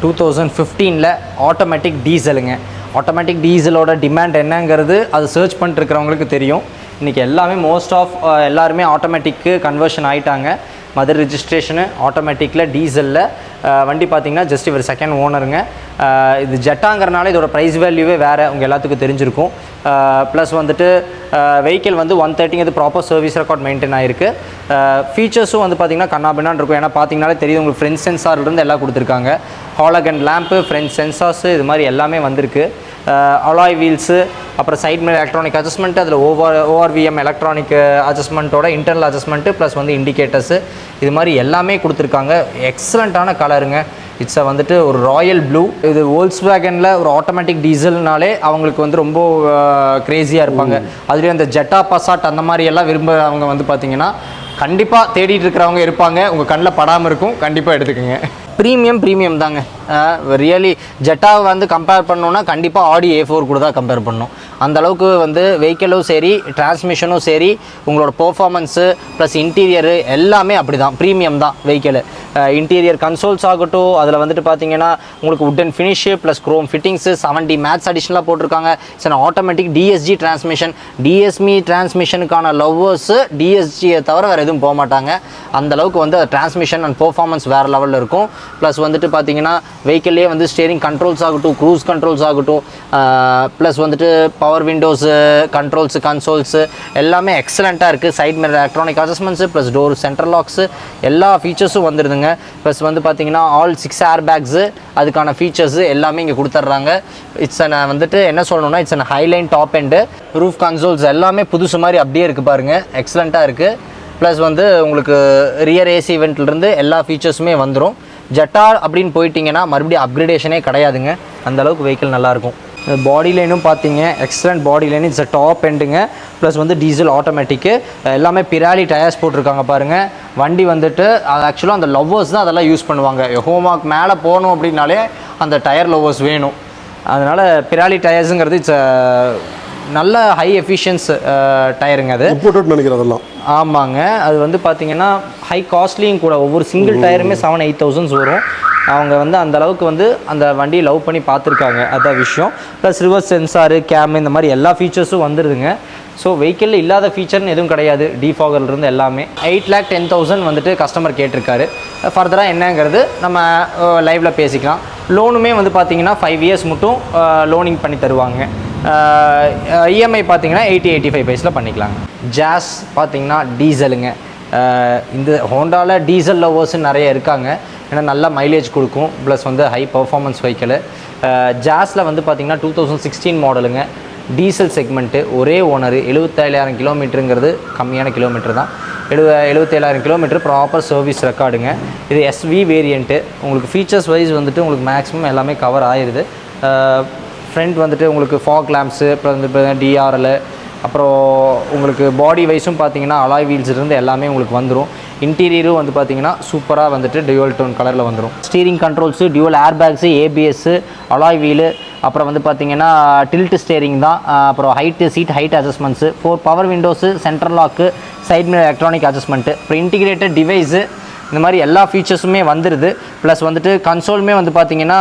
2015 ஆட்டோமேட்டிக் டீசலுங்க. ஆட்டோமேட்டிக் டீசலோட டிமாண்ட் என்னங்கிறது அது சர்ச் பண்ணிட்டு இருக்கிறவங்களுக்கு தெரியும். இன்றைக்கி எல்லாமே மோஸ்ட் ஆஃப் எல்லாருமே ஆட்டோமேட்டிக்கு கன்வர்ஷன் ஆகிட்டாங்க. மதர் ரிஜிஸ்ட்ரேஷனு ஆட்டோமேட்டிக்கில் டீசலில் வண்டி பார்த்திங்கன்னா ஜஸ்ட் இவர் செகண்ட் ஓனருங்க. இது ஜெட்டாங்கிறனால இதோட ப்ரைஸ் வேல்யூவே வேறு உங்கள் எல்லாத்துக்கும் தெரிஞ்சிருக்கும். ப்ளஸ் வந்துட்டு வெஹிக்கிள் வந்து 130 இது ப்ராப்பர் சர்வீஸ் ரெக்கார்ட் மெயின்டைன் ஆகிருக்கு. ஃபீச்சர்ஸும் வந்து பார்த்திங்கன்னா கண்ணாபின்னான் இருக்கும். ஏன்னா பார்த்தீங்கனாலே தெரியுது உங்களுக்கு ஃப்ரண்ட் சென்சார்லேருந்து எல்லாம் கொடுத்துருக்காங்க. ஹாலகன் லேம்ப்பு, ஃப்ரண்ட் சென்சார்ஸு இது மாதிரி எல்லாமே வந்திருக்கு. அலாய் வீல்ஸு, அப்புறம் சைட் மிரர் எலக்ட்ரானிக் அட்ஜஸ்ட்மெண்ட்டு, அதில் ஓஆர்விஎம் எலக்ட்ரானிக் அட்ஜஸ்ட்மெண்ட்டோட இன்டர்னல் அட்ஜஸ்ட்மெண்ட்டு ப்ளஸ் வந்து இண்டிகேட்டர்ஸு இது மாதிரி எல்லாமே கொடுத்துருக்காங்க. எக்ஸலண்ட்டான கலருங்க. இட்ஸை வந்துட்டு ஒரு ராயல் ப்ளூ. இது வோல்க்ஸ்வேகனில் ஒரு ஆட்டோமேட்டிக் டீசல்னாலே அவங்களுக்கு வந்து ரொம்ப க்ரேஸியாக இருப்பாங்க. அதுலேயும் அந்த ஜெட்டா பசாட் அந்த மாதிரி எல்லாம் விரும்புகிறவங்க வந்து பார்த்திங்கன்னா கண்டிப்பாக தேடிட்டு இருக்கிறவங்க இருப்பாங்க. உங்கள் கண்ணில் படாமல் இருக்கும். கண்டிப்பாக எடுத்துக்கோங்க. ப்ரீமியம் தாங்க. ரியலி ஜெட்டாவை வந்து கம்பேர் பண்ணோன்னா கண்டிப்பாக ஆடி A4 கூட தான் கம்பேர் பண்ணணும். அந்தளவுக்கு வந்து வெஹிக்கிளும் சரி, டிரான்ஸ்மிஷனும் சரி, உங்களோட பெர்ஃபார்மன்ஸு ப்ளஸ் இன்டீரியரு எல்லாமே அப்படி தான், ப்ரீமியம் தான் வெஹிக்கிளு. இன்டீரியர் கன்சோல்ஸ் ஆகட்டும், அதில் வந்துட்டு பார்த்தீங்கன்னா உங்களுக்கு wooden finish plus chrome fittings 70 mats அடிஷ்னலாக போட்டிருக்காங்க. சரி, ஆட்டோமேட்டிக் டிஎஸ்ஜி டிரான்ஸ்மிஷன். டிஎஸ்மி டிரான்ஸ்மிஷனுக்கான லவ்வர்ஸு டிஎஸ்ஜியை தவிர வேறு எதுவும் போக மாட்டாங்க. அந்தளவுக்கு வந்து டிரான்ஸ்மிஷன் அண்ட் பெர்ஃபார்மன்ஸ் வேறு லெவலில் இருக்கும். ப்ளஸ் வந்துட்டு பார்த்தீங்கன்னா வெஹிக்கிள்லேயே வந்து ஸ்டேரிங் கண்ட்ரோல்ஸ் ஆகட்டும், க்ரூஸ் கண்ட்ரோல்ஸ் ஆகட்டும், ப்ளஸ் வந்துட்டு பவர் விண்டோஸு கண்ட்ரோல்ஸு கன்சோல்ஸு எல்லாமே எக்ஸலண்ட்டாக இருக்குது. Side mirror electronic adjustments plus door central locks எல்லா ஃபீச்சர்ஸும் வந்துடுதுங்க. ப்ளஸ் வந்து பார்த்தீங்கன்னா ஆல் 6 ஏர் பேக்ஸு அதுக்கான ஃபீச்சர்ஸு எல்லாமே இங்கே கொடுத்துட்றாங்க. இட்ஸ் வந்துட்டு என்ன சொல்லணும்னா it's highline top end. Roof consoles எல்லாமே புதுசு மாதிரி அப்படியே இருக்குது பாருங்கள், எக்ஸலண்ட்டாக இருக்குது. ப்ளஸ் வந்து உங்களுக்கு ரியர் ஏசி இவெண்ட்லேருந்து எல்லா ஃபீச்சர்ஸுமே வந்துடும். ஜெட்டா அப்படின்னு போயிட்டிங்கன்னா மறுபடியும் அப்கிரேடேஷனே கிடையாதுங்க. அந்தளவுக்கு வெஹிக்கிள் நல்லாயிருக்கும். பாடி லைனும் பார்த்தீங்க excellent body line. It's top எண்டுங்க. ப்ளஸ் வந்து டீசல் ஆட்டோமேட்டிக்கு எல்லாமே பிராலி டயர்ஸ் போட்டிருக்காங்க பாருங்கள். வண்டி வந்துட்டு அது ஆக்சுவலாக அந்த லவ்வர்ஸ் தான் அதெல்லாம் யூஸ் பண்ணுவாங்க. ஹோமாக் மேலே போகணும் அப்படின்னாலே அந்த டயர் லவ்வர்ஸ் வேணும். அதனால் பிராலி டயர்ஸுங்கிறது இட்ஸ் நல்ல ஹை எஃபிஷியன்ஸ் டயருங்க. அது இம்போர்ட்டட் நினைக்கிறேன் அதெல்லாம். ஆமாங்க. அது வந்து பார்த்தீங்கன்னா ஹை காஸ்ட்லியும் கூட. ஒவ்வொரு சிங்கிள் டயருமே 7-8,000 வரும். அவங்க வந்து அந்த அளவுக்கு வந்து அந்த வண்டியை லவ் பண்ணி பார்த்துருக்காங்க, அதான் விஷயம். ப்ளஸ் ரிவர்ஸ் சென்சாரு, கேம் இந்த மாதிரி எல்லா ஃபீச்சர்ஸும் வந்துடுதுங்க. ஸோ வெஹிக்கிளில் இல்லாத ஃபீச்சர்னு எதுவும் கிடையாது. டிஃபாகர்லேருந்து எல்லாமே 8,10,000 வந்துட்டு கஸ்டமர் கேட்டிருக்காரு. ஃபர்தராக என்னங்கிறது நம்ம லைவில் பேசிக்கலாம். லோனுமே வந்து பார்த்தீங்கன்னா 5 இயர்ஸ் மட்டும் லோனிங் பண்ணி தருவாங்க. இஎம்ஐ பார்த்தீங்கன்னா 80-85 பைஸில் பண்ணிக்கலாங்க. ஜாஸ் பார்த்தீங்கன்னா டீசலுங்க. இந்த ஹோண்டாவில் டீசல் லவ்வர்ஸு நிறைய இருக்காங்க. ஏன்னா நல்லா மைலேஜ் கொடுக்கும். ப்ளஸ் வந்து ஹை பர்ஃபார்மன்ஸ் வெஹிக்கிள். ஜாஸில் வந்து பார்த்திங்கன்னா 2016 மாடலுங்க. டீசல் செக்மெண்ட்டு, ஒரே ஓனரு, 77,000 கிலோமீட்டருங்கிறது கம்மியான கிலோமீட்டர் தான். 77,000 கிலோமீட்டர் ப்ராப்பர் சர்வீஸ் ரெக்கார்டுங்க. இது SV வேரியண்ட்டு. உங்களுக்கு ஃபீச்சர்ஸ் வைஸ் வந்துட்டு உங்களுக்கு மேக்ஸிமம் எல்லாமே கவர் ஆயிடுது. ஃப்ரண்ட் வந்துட்டு உங்களுக்கு ஃபாக் லேம்ப்ஸு, அப்புறம் வந்து DRL, அப்புறம் உங்களுக்கு பாடி வைஸும் பார்த்தீங்கன்னா அலாய் வீல்ஸ் இருந்து எல்லாமே உங்களுக்கு வந்துடும். இன்டீரியரும் வந்து பார்த்தீங்கன்னா சூப்பராக வந்துட்டு டியூவல் டோன் கலரில் வந்துடும். Steering controls, dual air bags, ABS, alloy wheel, அப்புறம் வந்து பார்த்தீங்கன்னா டில்ட் ஸ்டேரிங் தான். அப்புறம் seat height adjustments, 4 power windows, central lock, side mirror electronic adjustment, அப்புறம் இன்டிகிரேட்டட் டிவைஸு, இந்த மாதிரி எல்லா ஃபீச்சர்ஸுமே வந்துடுது. ப்ளஸ் வந்துட்டு கன்சோலுமே வந்து பார்த்தீங்கன்னா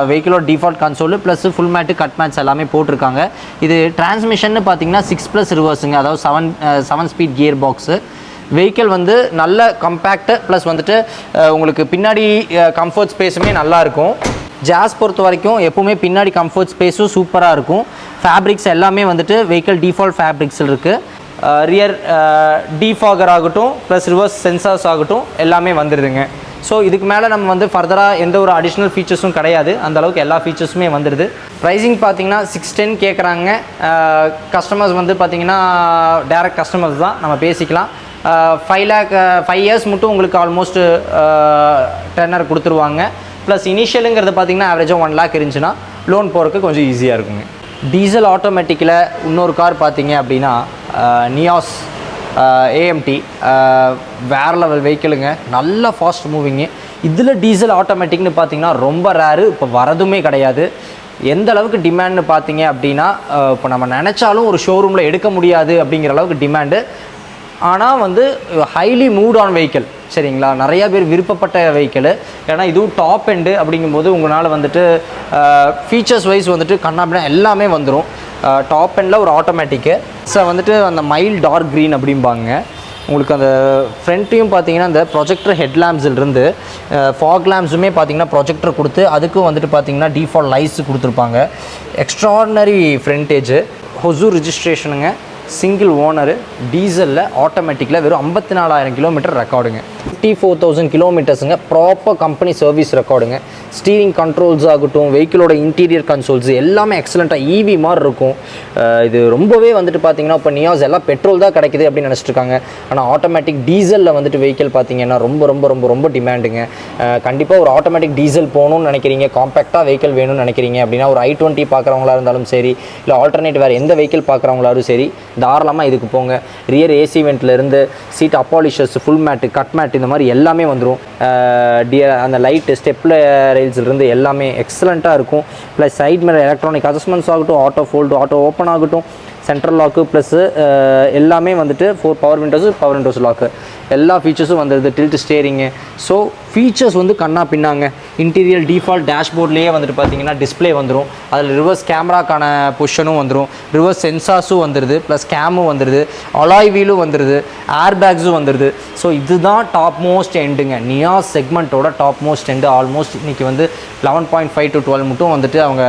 வெஹிக்கிளோட default console plus full mat cut mats எல்லாமே போட்டிருக்காங்க. இது டிரான்ஸ்மிஷன் பார்த்தீங்கன்னா 6+ ரிவர்ஸுங்க. அதாவது 7 ஸ்பீட் கியர் பாக்ஸு. வெஹிக்கிள் வந்து நல்ல கம்பேக்ட் ப்ளஸ் வந்துட்டு உங்களுக்கு பின்னாடி கம்ஃபர்ட் ஸ்பேஸுமே நல்லாயிருக்கும். ஜாஸ் பொறுத்த வரைக்கும் எப்போவுமே பின்னாடி கம்ஃபர்ட் ஸ்பேஸும் சூப்பராக இருக்கும். ஃபேப்ரிக்ஸ் எல்லாமே வந்துட்டு வெஹிக்கிள் டிஃபால்ட் ஃபேப்ரிக்ஸில் இருக்குது. ரியர் டீஃபாகர் ஆகட்டும் ப்ளஸ் ரிவர்ஸ் சென்சார்ஸ் ஆகட்டும் எல்லாமே வந்துடுதுங்க. ஸோ இதுக்கு மேலே நம்ம வந்து ஃபர்தராக எந்த ஒரு அடிஷ்னல் ஃபீச்சர்ஸும் கிடையாது, அந்தளவுக்கு எல்லா ஃபீச்சர்ஸுமே வந்துடுது. ப்ரைஸிங் பார்த்தீங்கன்னா 610 கேட்குறாங்க. கஸ்டமர்ஸ் வந்து பார்த்தீங்கன்னா டேரக்ட் கஸ்டமர்ஸ் தான், நம்ம பேசிக்கலாம். 5 இயர்ஸ் மட்டும் உங்களுக்கு ஆல்மோஸ்ட் டென்னர் கொடுத்துருவாங்க. ப்ளஸ் இனிஷியலுங்கிறது பார்த்தீங்கன்னா ஆவரேஜாக 1 lakh இருந்துச்சுன்னா லோன் போகிறதுக்கு கொஞ்சம் ஈஸியாக இருக்குங்க. டீசல் ஆட்டோமேட்டிக்கில் இன்னொரு கார் பார்த்தீங்க அப்படின்னா நியாஸ் ஏஎம்டி வேறு லெவல் வெஹிக்கிளுங்க, நல்ல ஃபாஸ்ட் மூவிங்கு. இதில் டீசல் ஆட்டோமேட்டிக்னு பார்த்தீங்கன்னா ரொம்ப ரேரு, இப்போ வரதுமே கிடையாது. எந்த அளவுக்கு டிமாண்ட்னு பார்த்தீங்க அப்படின்னா இப்போ நம்ம நினச்சாலும் ஒரு ஷோரூமில் எடுக்க முடியாது அப்படிங்கிற அளவுக்கு டிமாண்டு. ஆனால் வந்து ஹைலி மூட் ஆன் வெஹிக்கிள், சரிங்களா, நிறையா பேர் விருப்பப்பட்ட வெஹிக்கிள். ஏன்னா இதுவும் டாப் எண்டு அப்படிங்கும்போது உங்களால் வந்துட்டு ஃபீச்சர்ஸ் வைஸ் வந்துட்டு கண்ணாபின்னா எல்லாமே வந்துடும். டாப் எண்டில் ஒரு ஆட்டோமேட்டிக்கு வந்துட்டு அந்த மைல் டார்க் க்ரீன் அப்படிம்பாங்க. உங்களுக்கு அந்த ஃப்ரண்ட்டையும் பார்த்தீங்கன்னா இந்த ப்ரொஜெக்டர் ஹெட்லாம்ப்ஸிலிருந்து ஃபாக் லேம்ப்ஸுமே பார்த்தீங்கன்னா ப்ரொஜெக்டர் கொடுத்து அதுக்கும் வந்துட்டு பார்த்தீங்கன்னா டிஃபால்ட் லைட்ஸ் கொடுத்துருப்பாங்க. Extraordinary frontage. ஹொசூர் ரிஜிஸ்ட்ரேஷனுங்க, சிங்கிள் ஓனரு, டீசலில் ஆட்டோமேட்டிக்கில் வெறும் 54,000 கிலோமீட்டர் ரெக்கார்டுங்க. 54,000 கிலோமீட்டர்ஸுங்க, ப்ராப்பர் கம்பெனி சர்வீஸ் ரெக்கார்டுங்க. ஸ்டீரிங் கண்ட்ரோல்ஸ் ஆகட்டும், வெஹிக்கிளோட இன்டீரியர் கன்சோல்ஸ் எல்லாமே எக்ஸலண்ட்டாக ஈவி மாதிரி இருக்கும். இது ரொம்பவே வந்துட்டு பார்த்தீங்கன்னா இப்போ நியாஸ் எல்லாம் பெட்ரோல் தான் கிடைக்குது அப்படின்னு நினச்சிட்டு இருக்காங்க. ஆனால் ஆட்டோமேட்டிக் டீசலில் வந்துட்டு வெஹிக்கிள் பார்த்தீங்கன்னா ரொம்ப ரொம்ப ரொம்ப ரொம்ப டிமாண்டுங்க. கண்டிப்பாக ஒரு ஆட்டோமேட்டிக் டீசல் போகணும்னு நினைக்கிறீங்க, காம்பேக்டாக வெஹிக்கிள் வேணும்னு நினைக்கிறீங்க அப்படின்னா ஒரு i20 பார்க்குறவங்களா இருந்தாலும் சரி, இல்லை ஆல்டர்னேட் வேறு எந்த வெஹிக்கிள் பார்க்குறவங்களாலும் சரி, தாராளமாக இதுக்கு போங்க. ரியர் ஏசி வெண்ட்லேருந்து seat upholsters, full mat, cut mat, இந்த மாதிரி எல்லாமே வந்துடும். அந்த லைட்டு ஸ்டெப்பில் ரெயில்ஸ்லேருந்து எல்லாமே எக்ஸலண்ட்டாக இருக்கும். Plus side mirror electronic adjustments ஆகட்டும், ஆட்டோ ஃபோல்டு, ஆட்டோ ஓப்பன் ஆகட்டும், சென்ட்ரல் லாக்கு ப்ளஸ்ஸு எல்லாமே வந்துட்டு 4 பவர் விண்டோஸ் லாக்கு எல்லா ஃபீச்சர்ஸும் வந்துடுது. Tilt steering. ஸோ ஃபீச்சர்ஸ் வந்து கண்ணா பின்னாங்க. இன்டீரியர் டிஃபால்ட் டேஷ்போர்ட்லேயே வந்துட்டு பார்த்தீங்கன்னா டிஸ்பிளே வந்துடும். அதில் ரிவர்ஸ் கேமராக்கான பொசிஷனும் வந்துடும், ரிவர்ஸ் சென்சார்ஸும் வந்துடுது, ப்ளஸ் கேமும் வந்துடுது, அலாய் வீலும் வந்துடுது, ஏர் பேக்ஸும் வந்துடுது. ஸோ இதுதான் டாப் மோஸ்ட் எண்டுங்க, நியாஸ் செக்மெண்ட்டோட டாப் மோஸ்ட் எண்டு. ஆல்மோஸ்ட் இன்றைக்கி வந்து 11.5 to 12 மட்டும் வந்துட்டு அவங்க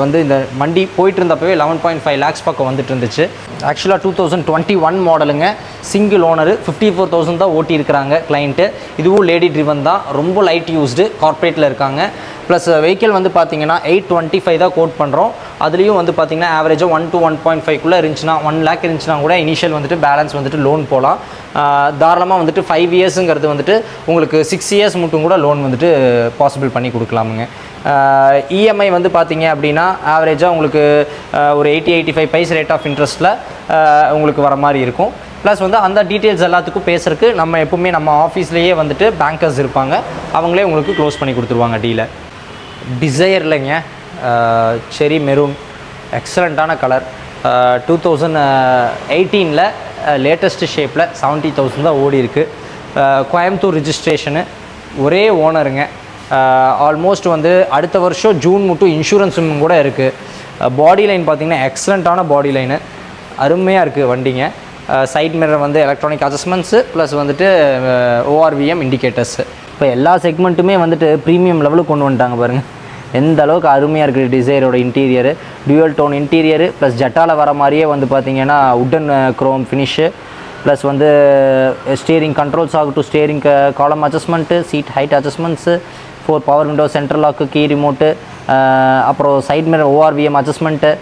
வந்து இந்த வண்டி போயிட்டு இருந்தப்பவே 11.5 lakhs பக்கம் வந்துட்டு இருந்துச்சு. ஆக்சுவலாக 2021 மாடலுங்க, சிங்கிள் ஓனரு, 54,000 தான் ஓட்டி இருக்கிறாங்க கிளைண்ட்டு. இதுவும் லேடி ட்ரிவன் தான், ரொம்ப லைட் யூஸ்டு, கார்ப்பரேட்டில் இருக்காங்க. ப்ளஸ் வெஹிக்கிள் வந்து பார்த்தீங்கன்னா 825 தான் கோட் பண்ணுறோம். அதுலேயும் வந்து பார்த்தீங்கன்னா ஆவரேஜாக 1 to 1.5 இருந்துச்சுன்னா, 1 lakh இருந்துச்சுன்னா கூட இனிஷியல் வந்துட்டு பேலன்ஸ் வந்துட்டு லோன் போகலாம். தாராளமாக வந்துட்டு 5 இயர்ஸுங்கிறது வந்துட்டு உங்களுக்கு 6 இயர்ஸ் மட்டும் கூட லோன் வந்துட்டு பாசிபிள் பண்ணி கொடுக்கலாமுங்க. இஎம்ஐ வந்து பார்த்தீங்க அப்படின்னா ஆவரேஜாக உங்களுக்கு ஒரு 80-85 பைஸ் ரேட் ஆஃப் இன்ட்ரெஸ்ட்டில் உங்களுக்கு வர மாதிரி இருக்கும். ப்ளஸ் வந்து அந்த டீட்டெயில்ஸ் எல்லாத்துக்கும் பேசுறதுக்கு நம்ம எப்பவுமே நம்ம ஆஃபீஸ்லேயே வந்துட்டு பேங்கர்ஸ் இருப்பாங்க, அவங்களே உங்களுக்கு க்ளோஸ் பண்ணி கொடுத்துருவாங்க டீலை. டிசையர்லைங்க செரி மெரூன், எக்ஸலண்ட்டான கலர். 2018 லேட்டஸ்ட்டு ஷேப்பில் 70,000 தான் ஓடி இருக்குது. கோயம்புத்தூர் ரிஜிஸ்ட்ரேஷனு, ஒரே ஓனருங்க. ஆல்மோஸ்ட் வந்து அடுத்த வருஷம் ஜூன் மட்டும் இன்சூரன்ஸும் கூட இருக்குது. பாடி லைன் பார்த்திங்கன்னா எக்ஸலண்ட்டான பாடி லைனு, அருமையாக இருக்குது வண்டிங்க. சைட் மிரர் வந்து எலக்ட்ரானிக் அட்ஜஸ்ட்மெண்ட்ஸு ப்ளஸ் வந்துட்டு ORVM இண்டிகேட்டர்ஸு. இப்போ எல்லா செக்மெண்ட்டுமே வந்துட்டு ப்ரீமியம் லெவலுக்கு கொண்டு வந்துட்டாங்க பாருங்கள். எந்த அளவுக்கு அருமையாக இருக்குது டிசைரோட interior. Dual tone interior plus ஜெட்டாவில் வர மாதிரியே வந்து பார்த்திங்கன்னா உட்டன் க்ரோம் ஃபினிஷு, ப்ளஸ் வந்து ஸ்டீரிங் கண்ட்ரோல்ஸ் ஆகட்டும், steering column adjustment, seat height adjustments, 4 power window, central lock, key remote, அப்புறம் சைட் மிரர் ORVM அட்ஜஸ்ட்மெண்ட்டு,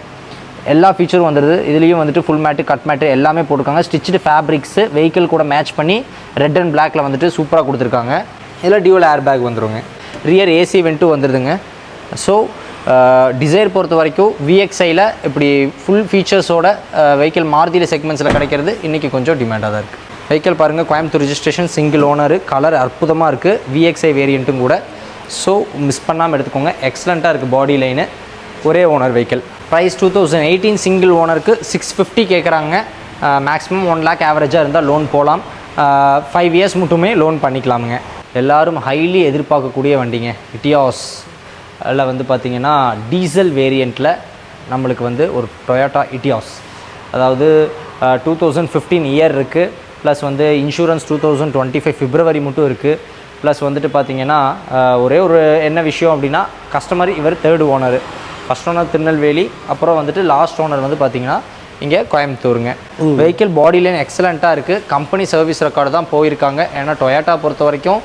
எல்லா ஃபீச்சரும் வந்துடுது. இதுலேயும் வந்துட்டு ஃபுல் மேட்டு, கட் மேட்டு எல்லாமே போட்டிருக்காங்க. ஸ்டிச்சுடு ஃபேப்ரிக்ஸு வெஹிக்கிள் கூட மேட்ச் பண்ணி ரெட் அண்ட் பிளாக்ல வந்துட்டு சூப்பராக கொடுத்துருக்காங்க. இதில் டியூவல் ஏர் பேக் வந்துடுங்க. ரியர் ஏசி வெண்ட்டும் வந்துடுதுங்க. ஸோ டிசைர் பொறுத்த வரைக்கும் VXIயில் இப்படி ஃபுல் ஃபீச்சர்ஸோட வெஹிக்கிள் மாருதியில் செக்மெண்ட்ஸில் கிடைக்கிறது இன்றைக்கி கொஞ்சம் டிமாண்டாக தான் இருக்குது. வெஹிக்கிள் பாருங்கள், Coimbatore registration, single owner, colour அற்புதமாக இருக்குது, VXI வேரியண்ட்டும் கூட. ஸோ மிஸ் பண்ணாமல் எடுத்துக்கோங்க, எக்ஸலண்ட்டாக இருக்குது பாடி லைனு, ஒரே ஓனர் வெஹிக்கிள். ப்ரைஸ் 2018 சிங்கிள் ஓனருக்கு 650 கேட்குறாங்க. மேக்ஸிமம் 1 lakh ஆவரேஜாக இருந்தால் லோன் போகலாம். 5 இயர்ஸ் மட்டுமே லோன் பண்ணிக்கலாமுங்க. எல்லோரும் ஹைலி எதிர்பார்க்கக்கூடிய வண்டிங்க இட்டியாஸ். அதில் வந்து பார்த்திங்கன்னா டீசல் வேரியண்ட்டில் நம்மளுக்கு வந்து ஒரு டொயோட்டா இட்டியாஸ், அதாவது 2015 இயர் இருக்குது. ப்ளஸ் வந்து இன்சூரன்ஸ் 2025 பிப்ரவரி மட்டும் இருக்குது. ப்ளஸ் வந்துட்டு பார்த்தீங்கன்னா ஒரே ஒரு என்ன விஷயம் அப்படின்னா கஸ்டமர் இவர் 3rd owner. First owner Tirunelveli, அப்புறம் வந்துட்டு லாஸ்ட் ஓனர் வந்து பார்த்தீங்கன்னா இங்கே கோயம்புத்தூருங்க. வெஹிக்கிள் பாடி லைன் எக்ஸலண்ட்டாக இருக்குது. கம்பெனி சர்வீஸ் ரெக்கார்டு தான் போயிருக்காங்க. ஏன்னா டொயாட்டா பொறுத்த வரைக்கும்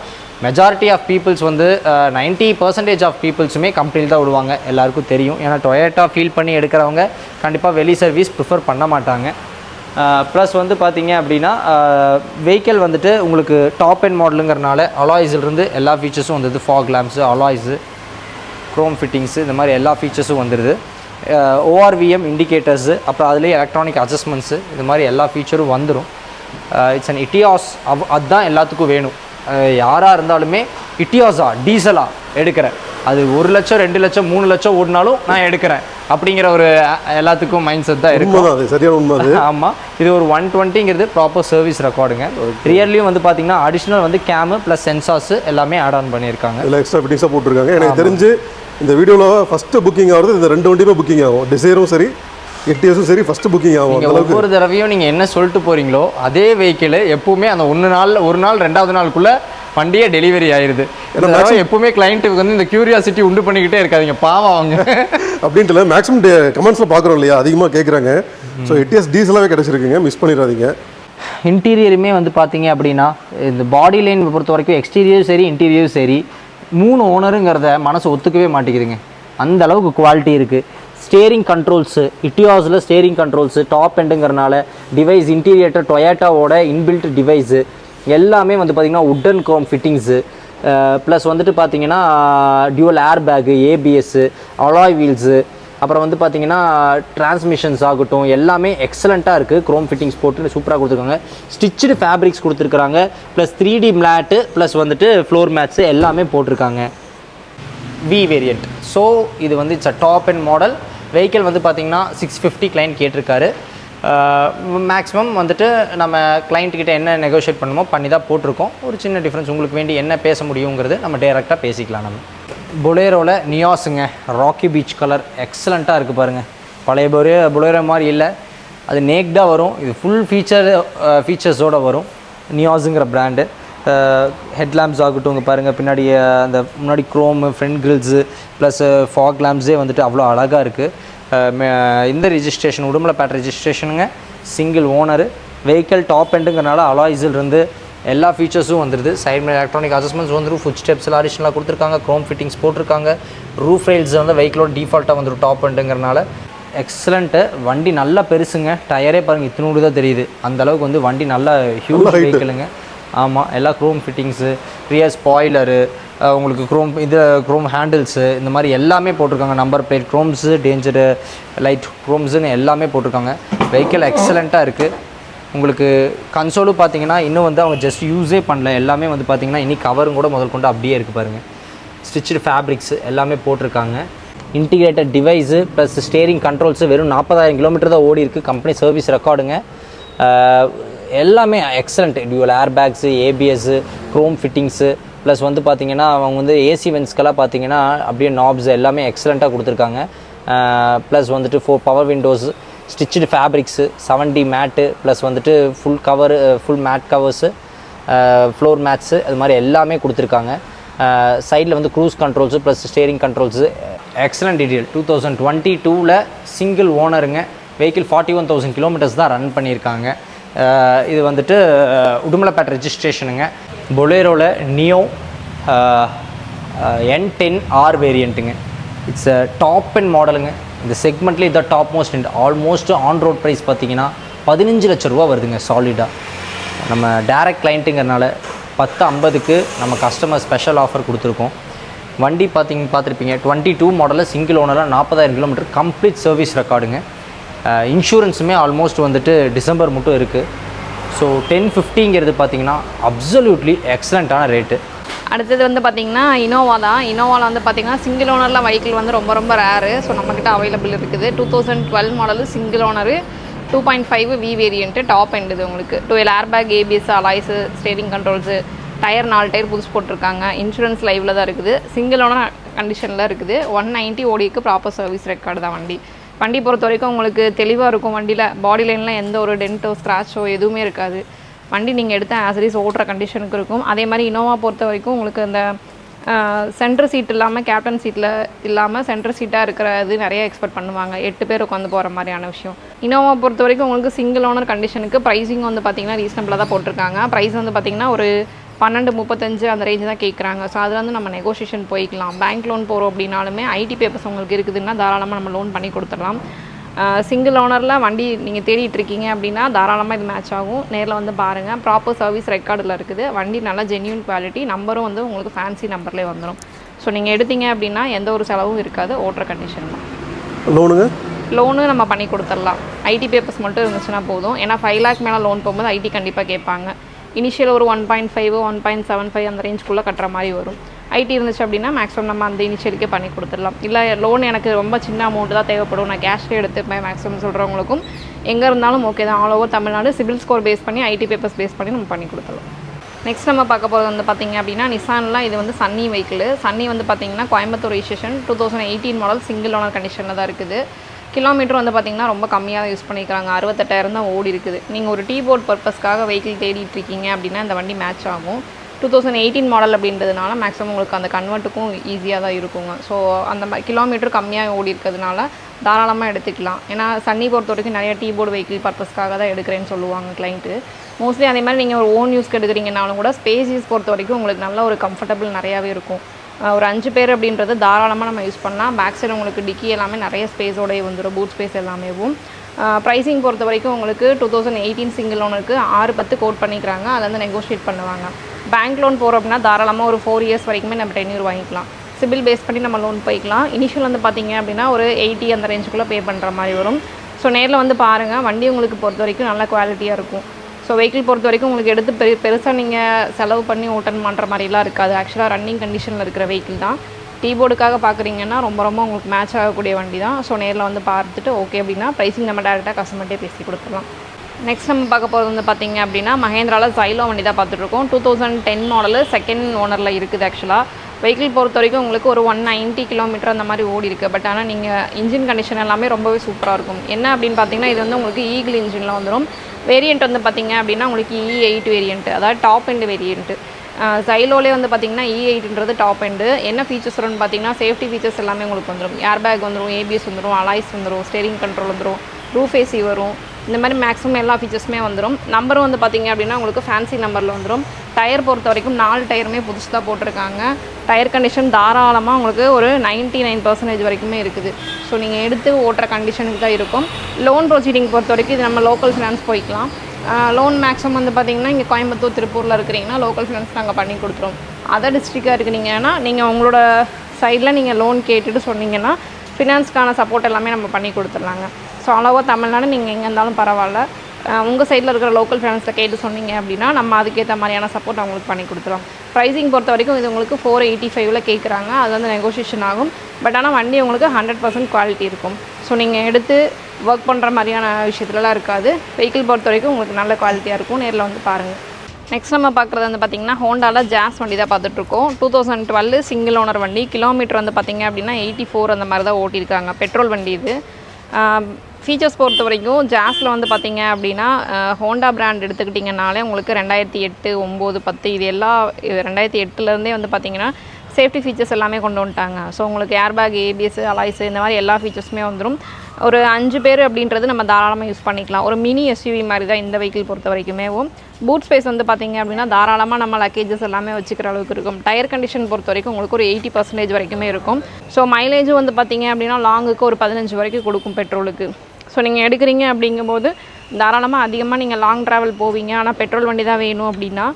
மெஜாரிட்டி ஆஃப் பீப்புள்ஸ் வந்து 90% ஆஃப் பீப்புள்ஸுமே கம்பெனியில் தான் விடுவாங்க, எல்லாருக்கும் தெரியும். ஏன்னா டொயாட்டா ஃபீல் பண்ணி எடுக்கிறவங்க கண்டிப்பாக வெளி சர்வீஸ் ப்ரிஃபர் பண்ண மாட்டாங்க. ப்ளஸ் வந்து பார்த்தீங்க அப்படின்னா வெஹிக்கிள் வந்துட்டு உங்களுக்கு டாப் அண்ட் மாடலுங்கிறனால அலாய்ஸிலிருந்து எல்லா ஃபீச்சர்ஸும் வந்துடுது. Fog lamps, alloys, chrome fittings, இந்த மாதிரி எல்லா ஃபீச்சர்ஸும் வந்துடுது. ORVM இண்டிகேட்டர்ஸு, அப்புறம் அதுலேயே எலக்ட்ரானிக் அட்ஜஸ்ட்மெண்ட்ஸு, இது மாதிரி எல்லா ஃபீச்சரும் வந்துடும். It's an இட்டியாஸ். அதுதான் எல்லாத்துக்கும் வேணும். யாராக இருந்தாலுமே இட்டியாஸா டீசலா எடுக்கிறேன், அது 1 லட்சம் 2 லட்சம் 3 லட்சம் ஓடினாலும் நான் எடுக்கிறேன் அப்படிங்கிற ஒரு எல்லாத்துக்கும் மைண்ட் செட் தான் இருக்கும். அது சரியான உண்மை அது. ஆமாம், இது ஒரு 120ங்கிறது ப்ராப்பர் சர்வீஸ் ரெக்கார்டுங்க. ரியர்லையும் வந்து பார்த்தீங்கன்னா அடிஷ்னல் வந்து கேமு ப்ளஸ் சென்சார்ஸ் எல்லாமே ஆட் ஆன் பண்ணியிருக்காங்க. இதில் எக்ஸ்ட்ரா ஃபிட்டிங்ஸாக போட்டிருக்காங்க. எனக்கு தெரிஞ்சு இந்த வீடியோவில் ஃபஸ்ட்டு புக்கிங் ஆகிறது இந்த 2 வண்டியுமே புக்கிங் ஆகும். டிசைரும் சரி, எட்டிஎஸும் சரி, ஃபஸ்ட்டு புக்கிங் ஆகும். நீங்கள் ஒவ்வொரு தடவையும் நீங்கள் என்ன சொல்லிட்டு போகிறீங்களோ அதே வெஹிக்கிள் எப்பவுமே அந்த ஒரு நாள் 2வது நாளுக்குள்ளே வண்டியே டெலிவரி ஆயிடுது. எப்பவுமே கிளைண்ட்டுக்கு வந்து இந்த கியூரியாசிட்டி உண்டு பண்ணிக்கிட்டே இருக்காதிங்க, பாவம் அவங்க அப்படின்ட்டு இல்லை. மேக்ஸிமம் கமெண்ட்ஸில் பார்க்குறோம் இல்லையா, அதிகமாக கேட்குறாங்க. ஸோ எட்டிஎஸ் டீசலாகவே கிடச்சிருக்குங்க, மிஸ் பண்ணிடாதீங்க. இன்டீரியருமே வந்து பார்த்தீங்க அப்படின்னா இந்த பாடி லைன் பொறுத்த வரைக்கும் எக்ஸ்டீரியரும் சரி இன்டீரியரும் சரி 3 ஓனருங்கிறத மனசு ஒத்துக்கவே மாட்டேங்குதுங்க. அந்த அளவுக்கு குவாலிட்டி இருக்குது. ஸ்டேரிங் கண்ட்ரோல்ஸு, இட்டியாஸில் ஸ்டேரிங் கண்ட்ரோல்ஸு டாப் எண்டுங்கிறனால டிவைஸ் இன்டீரியேட்டர் டொயாட்டாவோட இன்பில்ட் டிவைஸு எல்லாமே வந்து பார்த்திங்கன்னா உட்டன் க்ரோம் ஃபிட்டிங்ஸு, ப்ளஸ் வந்துட்டு பார்த்தீங்கன்னா dual air bag, ABS, alloy wheels, அப்புறம் வந்து பார்த்தீங்கன்னா டிரான்ஸ்மிஷன்ஸ் ஆகட்டும் எல்லாமே எக்ஸலண்ட்டாக இருக்குது. க்ரோம் ஃபிட்டிங்ஸ் போட்டு சூப்பராக கொடுத்துருக்காங்க. ஸ்டிச்சுடு ஃபேப்ரிக்ஸ் கொடுத்துருக்குறாங்க. ப்ளஸ் 3D மேட்டு ப்ளஸ் வந்துட்டு ஃப்ளோர் மேட்ஸு எல்லாமே போட்டிருக்காங்க. V variant. ஸோ இது வந்து it's a top end model vehicle. வந்து பார்த்திங்கன்னா 650 கிளைண்ட் கேட்டிருக்காரு. மேக்ஸிமம் வந்துட்டு நம்ம கிளைண்ட்டுக்கிட்ட என்ன நெகோஷியேட் பண்ணுமோ பண்ணி தான் போட்டிருக்கோம். ஒரு சின்ன டிஃப்ரென்ஸ் உங்களுக்கு வேண்டி என்ன பேச முடியுங்கிறது நம்ம டேரெக்டாக பேசிக்கலாம். நம்ம பொலேரோவில் நியாஸுங்க, ராக்கி பீச் கலர் எக்ஸலண்ட்டாக இருக்குது பாருங்கள். பழைய பொலேரோ மாதிரி இல்லை, அது நேக்டாக வரும். இது ஃபுல் ஃபீச்சர்ஸோடு வரும். நியாஸுங்கிற பிராண்டு. ஹெட்லாம்ப்ஸ் ஆகட்டும், இங்கே பாருங்கள் பின்னாடி அந்த முன்னாடி chrome, front grills plus fog லேம்ப்ஸே வந்துட்டு அவ்வளோ அழகாக இருக்குது. இந்த ரிஜிஸ்ட்ரேஷன் உடுமலைப்பேட்டை ரிஜிஸ்ட்ரேஷனுங்க, சிங்கிள் ஓனரு. வெஹிக்கிள் டாப் எண்டுங்கிறனால அலாய்ஸிலிருந்து எல்லா ஃபீச்சர்ஸும் வந்துடுது. சைட் மேலே எலக்ட்ரானிக் அட்ஜஸ்ட்மெண்ட்ஸ் வந்துடும். ஃபுட் ஸ்டெப்ஸில் அடிஷ்னலாக கொடுத்துருக்காங்க. க்ரோம் ஃபிட்டிங்ஸ் போட்டிருக்காங்க. ரூஃப் ரெயில்ஸ் வந்து வெஹிக்கிளோட டிஃபால்ட்டாக வந்துடும் டாப் எண்டுங்கிறனால. எக்ஸலண்ட்டு. வண்டி நல்லா பெருசுங்க. டயரே பாருங்கள் இத்தினூடு தான் தெரியுது. அந்தளவுக்கு வந்து வண்டி நல்லா ஹியூஜ் வெஹிக்கிளுங்க. ஆமாம், எல்லா க்ரோம் ஃபிட்டிங்ஸு, ரியர் ஸ்பாய்லரு, உங்களுக்கு க்ரோம் ஹேண்டில்ஸு, இந்த மாதிரி எல்லாமே போட்டிருக்காங்க. நம்பர் பிளேட் க்ரோம்ஸு, டேஞ்சரு லைட் க்ரோம்ஸுன்னு எல்லாமே போட்டிருக்காங்க. வெஹிக்கிள் எக்ஸலண்ட்டாக இருக்குது. உங்களுக்கு கன்சோலும் பார்த்தீங்கன்னா இன்னும் வந்து அவங்க ஜஸ்ட் யூஸே பண்ணல. எல்லாமே வந்து பார்த்தீங்கன்னா இன்னி கவரும் கூட முதல் கொண்டு அப்படியே இருக்குது பாருங்கள். ஸ்டிச்சுடு ஃபேப்ரிக்ஸு எல்லாமே போட்டிருக்காங்க. Integrated device plus steering controls வெறும் 40,000 கிலோமீட்டர் தான் ஓடி இருக்குது. கம்பெனி சர்வீஸ் ரெக்கார்டுங்க. எல்லாமே excellent. Dual air bags, ABS, chrome fittings plus வந்து பார்த்திங்கன்னா அவங்க வந்து ஏசி வென்ஸ்க்கெல்லாம் பார்த்தீங்கன்னா அப்படியே நாப்ஸ் எல்லாமே எக்ஸலண்ட்டாக கொடுத்துருக்காங்க. ப்ளஸ் வந்துட்டு 4 power windows, stitched fabrics, 7D mat plus வந்துட்டு full mat covers, floor mats, அது மாதிரி எல்லாமே கொடுத்துருக்காங்க. சைடில் வந்து cruise controls plus steering controls excellent detail. 2022 single ஓனருங்க. வெஹிக்கிள் 41,000 கிலோமீட்டர்ஸ் தான் ரன் பண்ணியிருக்காங்க. இது வந்துட்டு உடுமலைப்பேட்டை ரெஜிஸ்ட்ரேஷனுங்க. பொலேரோவில் நியோ N10R வேரியண்ட்டுங்க. இட்ஸ் டாப் அண்ட் மாடலுங்க. இந்த செக்மெண்ட்லேயே இதான் top most and almost on road price பார்த்தீங்கன்னா 15 லட்ச ரூபா வருதுங்க சாலிடாக. நம்ம டேரக்ட் கிளைண்ட்டுங்கிறனால 10.50க்கு நம்ம கஸ்டமர் ஸ்பெஷல் ஆஃபர் கொடுத்துருக்கோம். வண்டி பார்த்துருப்பீங்க 22 மாடலில் சிங்கிள் ஓனராக 40,000 கிலோமீட்டர் கம்ப்ளீட் சர்வீஸ் ரெக்கார்டுங்க. இன்சூரன்ஸுமே ஆல்மோஸ்ட் வந்துட்டு டிசம்பர் மட்டும் இருக்குது. ஸோ 1050ங்கிறது பார்த்தீங்கன்னா அப்சல்யூட்லி எக்ஸலண்ட்டான ரேட்டு. அடுத்தது வந்து பார்த்திங்கன்னா இனோவா தான். இனோவாவில் வந்து பார்த்திங்கன்னா சிங்கிள் ஓனரில் வெஹிக்கிள் வந்து ரொம்ப ரேரு. ஸோ நம்மக்கிட்ட அவைலபிள் இருக்குது. 2012 model single owner 2.5 V variant top end. இது உங்களுக்கு 12 air bag, ABS, alloys, steering controls, tyre 4 tyre புதுசு போட்டிருக்காங்க. இன்சூரன்ஸ் லைவில் தான் இருக்குது. சிங்கிள் ஓனர் கண்டிஷனில் இருக்குது. 190 ஓடிக்கு ப்ராப்பர் சர்வீஸ் ரெக்கார்டு தான் வண்டி பொறுத்த வரைக்கும் உங்களுக்கு தெளிவாக இருக்கும். வண்டியில் பாடி லைனில் எந்த ஒரு டென்ட்டோ ஸ்க்ராச்சோ எதுவுமே இருக்காது. வண்டி நீங்கள் எடுத்த ஆசரிஸ் ஓட்டுற கண்டிஷனுக்கு இருக்கும். அதே மாதிரி இனோவா பொறுத்த வரைக்கும் உங்களுக்கு அந்த சென்டர் சீட் இல்லாமல் கேப்டன் சீட்டில் இல்லாமல் சென்டர் சீட்டாக இருக்கிறது நிறைய எக்ஸ்பெக்ட் பண்ணுவாங்க, 8 பேர் உட்காந்து போகிற மாதிரியான விஷயம். இனோவா பொறுத்த வரைக்கும் உங்களுக்கு சிங்கிள் ஓனர் கண்டிஷனுக்கு ப்ரைஸிங் வந்து பார்த்திங்கன்னா ரீசனபிளாக தான் போட்டிருக்காங்க. ப்ரைஸ் வந்து பார்த்திங்கன்னா ஒரு 12-35 அந்த ரேஞ்சு தான் கேட்குறாங்க. ஸோ அதில் வந்து நம்ம நெகோஷியேஷன் போய்க்கலாம். பேங்க் லோன் போகிறோம் அப்படின்னாலுமே ஐடி பேப்பர்ஸ் உங்களுக்கு இருக்குதுன்னா தாராளமாக நம்ம லோன் பண்ணி கொடுத்துடலாம். சிங்கிள் ஓனரில் வண்டி நீங்கள் தேடிட்டு இருக்கீங்க அப்படின்னா தாராளமாக இது மேட்ச் ஆகும். நேரில் வந்து பாருங்கள். ப்ராப்பர் சர்வீஸ் ரெக்கார்டில் இருக்குது. வண்டி நல்லா ஜென்யூன் குவாலிட்டி, நம்பரும் வந்து உங்களுக்கு ஃபேன்சி நம்பர்லேயே வந்துடும். ஸோ நீங்கள் எடுத்தீங்க அப்படின்னா எந்த ஒரு செலவும் இருக்காது, ஓட்டுற கண்டிஷன் தான். லோனு நம்ம பண்ணி கொடுத்துடலாம். ஐடி பேப்பர்ஸ் மட்டும் இருந்துச்சுன்னா போதும். ஏன்னா 5 lakh மேலே லோன் போகும்போது ஐடி கண்டிப்பாக கேட்பாங்க. இனிஷியல் ஒரு 1.5 1.75 அந்த ரேஞ்சுக்குள்ளே கட்டுற மாதிரி வரும். ஐடி இருந்துச்சு அப்படின்னா மேக்ஸிமம் நம்ம அந்த இனிஷியலுக்கே பண்ணி கொடுத்துடலாம். இல்லை லோன் எனக்கு ரொம்ப சின்ன அமௌண்ட் தான் தேவைப்படும், நான் கேஷ்லேயே எடுத்துப்பேன் மேக்ஸிமம் சொல்கிறவங்களுக்கும் எங்கே இருந்தாலும் ஓகே தான். All over Tamil Nadu CIBIL score base பண்ணி ஐடி பேப்பர்ஸ் பேஸ் பண்ணி நம்ம பண்ணி கொடுத்துடலாம். நெக்ஸ்ட் நம்ம பார்க்க போகிறது வந்து பார்த்திங்க அப்படின்னா நிசானில் இது வந்து சன்னி வெஹிக்கிள். சன்னி வந்து பார்த்திங்கன்னா Coimbatore registration 2018 model single owner கண்டிஷனில் தான் இருக்குது. கிலோமீட்டர் வந்து பார்த்திங்கன்னா ரொம்ப கம்மியாக யூஸ் பண்ணிக்கிறாங்க, 68,000 தான் ஓடி இருக்குது. நீங்கள் ஒரு டீ போர்ட் பர்பஸ்க்காக வெஹிக்கிள் தேடிட்டு இருக்கீங்க அப்படின்னா இந்த வண்டி மேட்ச் ஆகும். 2018 மாடல் அப்படின்றதுனால மேக்ஸிமம் உங்களுக்கு அந்த கன்வெர்ட்டுக்கும் ஈஸியாக தான் இருக்குங்க. ஸோ அந்த மாதிரி கிலோமீட்டர் கம்மியாக ஓடி இருக்கிறதுனால தாராளமாக எடுத்துக்கலாம். ஏன்னா சன்னி பொறுத்த வரைக்கும் நிறைய டீ போர்டு வெஹிக்கிள் பர்பஸ்க்காக தான் எடுக்கிறேன்னு சொல்லுவாங்க கிளைண்ட்டு. மோஸ்ட்லி அதே மாதிரி நீங்கள் ஒரு ஓன் யூஸ்க்கு எடுக்கிறீங்கனாலும் கூட ஸ்பேஸ் யூஸ் பொறுத்த வரைக்கும் உங்களுக்கு நல்ல ஒரு கம்ஃபர்டபுள் நிறையாவே இருக்கும். ஒரு 5 பேர் அப்படின்றது தாராளமாக நம்ம யூஸ் பண்ணலாம். பேக் சைடு உங்களுக்கு டிக்கி எல்லாமே நிறைய ஸ்பேஸோடய வந்துடும், பூட் ஸ்பேஸ் எல்லாமேவும். ப்ரைஸிங் பொறுத்த வரைக்கும் உங்களுக்கு 2018 சிங்கிள் ஓனருக்கு 6-10 கோட் பண்ணிக்கிறாங்க. அதில் வந்து நெகோஷியேட் பண்ணுவாங்க. பேங்க் லோன் போகிறோம் அப்படின்னா தாராளமாக ஒரு 4 years வரைக்குமே நம்ம டென்யூர் வாங்கிக்கலாம். சிபில் பேஸ் பண்ணி நம்ம லோன் போய்க்கலாம். இனிஷியல் வந்து பார்த்திங்க அப்படின்னா ஒரு 80 அந்த ரேஞ்சுக்குள்ளே பே பண்ணுற மாதிரி வரும். ஸோ நேரில் வந்து பாருங்கள். வண்டி உங்களுக்கு பொறுத்த வரைக்கும் நல்ல குவாலிட்டியாக இருக்கும். ஸோ வெஹிக்கிள் பொறுத்த வரைக்கும் உங்களுக்கு எடுத்து பெருசாக நீங்கள் செலவு பண்ணி ஓட்டன் பண்ணுற மாதிரிலாம் இருக்காது. ஆக்சுவலாக ரன்னிங் கண்டிஷனில் இருக்கிற வெஹிக்கிள் தான். டீ போர்டுக்காக பார்க்குறீங்கன்னா ரொம்ப உங்களுக்கு மேட்ச் ஆகக்கூடிய வண்டி தான். ஸோ நேரில் வந்து பார்த்துட்டு ஓகே அப்படின்னா ப்ரைஸிங் நம்ம டேரெக்டாக கஸ்டமர்கிட்டே பேசி கொடுத்துடலாம். நெக்ஸ்ட் நம்ம பார்க்க போகிறது வந்து பார்த்திங்க அப்படின்னா மஹேந்திராவில் ஜைலோ வண்டி தான் பார்த்துட்ருக்கோம். 2010 மாடலு செகண்ட் ஓனரில் இருக்குது. ஆக்சுவலாக வெஹிக்கிள் பொறுத்த வரைக்கும் உங்களுக்கு ஒரு 190 கிலோமீட்டர் அந்த மாதிரி ஓடி இருக்குது. பட் ஆனால் நீங்கள் இன்ஜின் கண்டிஷன் எல்லாமே ரொம்பவே சூப்பராக இருக்கும். என்ன அப்படின்னு பார்த்தீங்கன்னா இது வந்து உங்களுக்கு ஈகிள் இன்ஜினில் வந்துடும். வேரியண்ட் வந்து பார்த்திங்க அப்படின்னா உங்களுக்கு E8 வேரியண்ட், அதாவது டாப் எண்டு வேரியண்ட்டு. ஜைலோலே வந்து பார்த்திங்கன்னா E8ன்றது டாப் எண்டு. என்ன ஃபீச்சர்ஸ் வரும்னு பார்த்தீங்கன்னா சேஃப்டி ஃபீச்சர்ஸ் எல்லாமே உங்களுக்கு வந்துடும். ஏர் பேக் வந்துடும், ABS வந்துடும், அலாய்ஸ் வந்துடும், ஸ்டேரிங் கண்ட்ரோல் வந்துடும், ரூஃப் ஏசி வரும். இந்த மாதிரி மேக்ஸிமம் எல்லா ஃபீச்சர்ஸுமே வந்துடும். நம்பரும் வந்து பார்த்திங்க அப்படின்னா உங்களுக்கு ஃபேன்சி நம்பரில் வந்துடும். டயர் பொறுத்த வரைக்கும் 4 டயருமே புதுசு தான் போட்டிருக்காங்க. டயர் கண்டிஷன் தாராளமாக உங்களுக்கு ஒரு 99% வரைக்குமே இருக்குது. ஸோ நீங்கள் எடுத்து ஓட்டுற கண்டிஷனுக்கு தான் இருக்கும். லோன் ப்ரொசீடிங் பொறுத்த வரைக்கும் இது நம்ம லோக்கல் ஃபினான்ஸ் போய்க்கலாம். லோன் மேக்ஸிமம் வந்து பார்த்திங்கன்னா இங்கே கோயம்புத்தூர் திருப்பூரில் இருக்கிறீங்கன்னா லோக்கல் ஃபினான்ஸ் நாங்கள் பண்ணி கொடுத்துருவோம். அதர் டிஸ்ட்ரிக்டாக இருக்கிறீங்கன்னா நீங்கள் உங்களோட சைடில் நீங்கள் லோன் கேட்டுட்டு சொன்னீங்கன்னா ஃபினான்ஸ்க்கான சப்போர்ட் எல்லாமே நம்ம பண்ணி கொடுத்துட்லாங்க. ஸோ அளவாக தமிழ்நாடு நீங்கள் எங்கே இருந்தாலும் பரவாயில்ல, உங்கள் சைடில் இருக்கிற லோக்கல் ஃபினான்ஸில் கேட்டு சொன்னீங்க அப்படின்னா நம்ம அதுக்கேற்ற மாதிரியான சப்போர்ட் அவங்களுக்கு பண்ணி கொடுத்துருவோம். ப்ரைஸிங் பொறுத்த வரைக்கும் இது உங்களுக்கு 485 கேட்குறாங்க. அது வந்து நெகோஷியேஷன் ஆகும். பட் ஆனால் வண்டி உங்களுக்கு 100% குவாலிட்டி இருக்கும். ஸோ நீங்கள் எடுத்து ஒர்க் பண்ணுற மாதிரியான விஷயத்துலலாம் இருக்காது. வெஹிக்கிள் பொறுத்த வரைக்கும் உங்களுக்கு நல்ல குவாலிட்டியாக இருக்கும். நேரில் வந்து பாருங்கள். நெக்ஸ்ட் நம்ம பார்க்குறது வந்து பார்த்திங்கன்னா ஹோண்டாவில் ஜாஸ் வண்டி தான் பார்த்துட்ருக்கோம். 2012 சிங்கிள் ஓனர் வண்டி. கிலோமீட்டர் வந்து பார்த்திங்க அப்படின்னா 84 அந்த மாதிரி தான் ஓட்டியிருக்காங்க. பெட்ரோல் வண்டி இது. ஃபீச்சர்ஸ் பொறுத்த வரைக்கும் ஜாஸில் வந்து பார்த்திங்க அப்படின்னா ஹோண்டா பிராண்ட் எடுத்துக்கிட்டிங்கனாலே உங்களுக்கு 2008, 9, 10 இது எல்லா 2008லேருந்தே வந்து பார்த்திங்கன்னா சேஃப்டி ஃபீச்சர்ஸ் எல்லாமே கொண்டு வந்துட்டாங்க. ஸோ உங்களுக்கு ஏர் பேக், ABS, அலாய்ஸ் இந்த மாதிரி எல்லா ஃபீச்சர்ஸுமே வந்துடும். ஒரு 5 பேர் அப்படின்றது நம்ம தாராளமாக யூஸ் பண்ணிக்கலாம். ஒரு மினி SUV மாதிரி தான் இந்த வெஹிக்கிள் பொறுத்த வரைக்குமே. பூட் ஸ்பேஸ் வந்து பார்த்திங்க அப்படின்னா தாராளமாக நம்ம லக்கேஜஸ் எல்லாமே வச்சுக்கிற அளவுக்கு இருக்கும். டயர் கண்டிஷன் பொறுத்த வரைக்கும் உங்களுக்கு ஒரு 80% வரைக்குமே இருக்கும். ஸோ மைலேஜும் வந்து பார்த்திங்க அப்படின்னா லாங்குக்கு ஒரு 15 வரைக்கும் கொடுக்கும் பெட்ரோலுக்கு. ஸோ நீங்கள் எடுக்கிறீங்க அப்படிங்கும்போது தாராளமாக அதிகமாக நீங்கள் லாங் ட்ராவல் போவீங்க, ஆனால் பெட்ரோல் வண்டி தான் வேணும் அப்படின்னா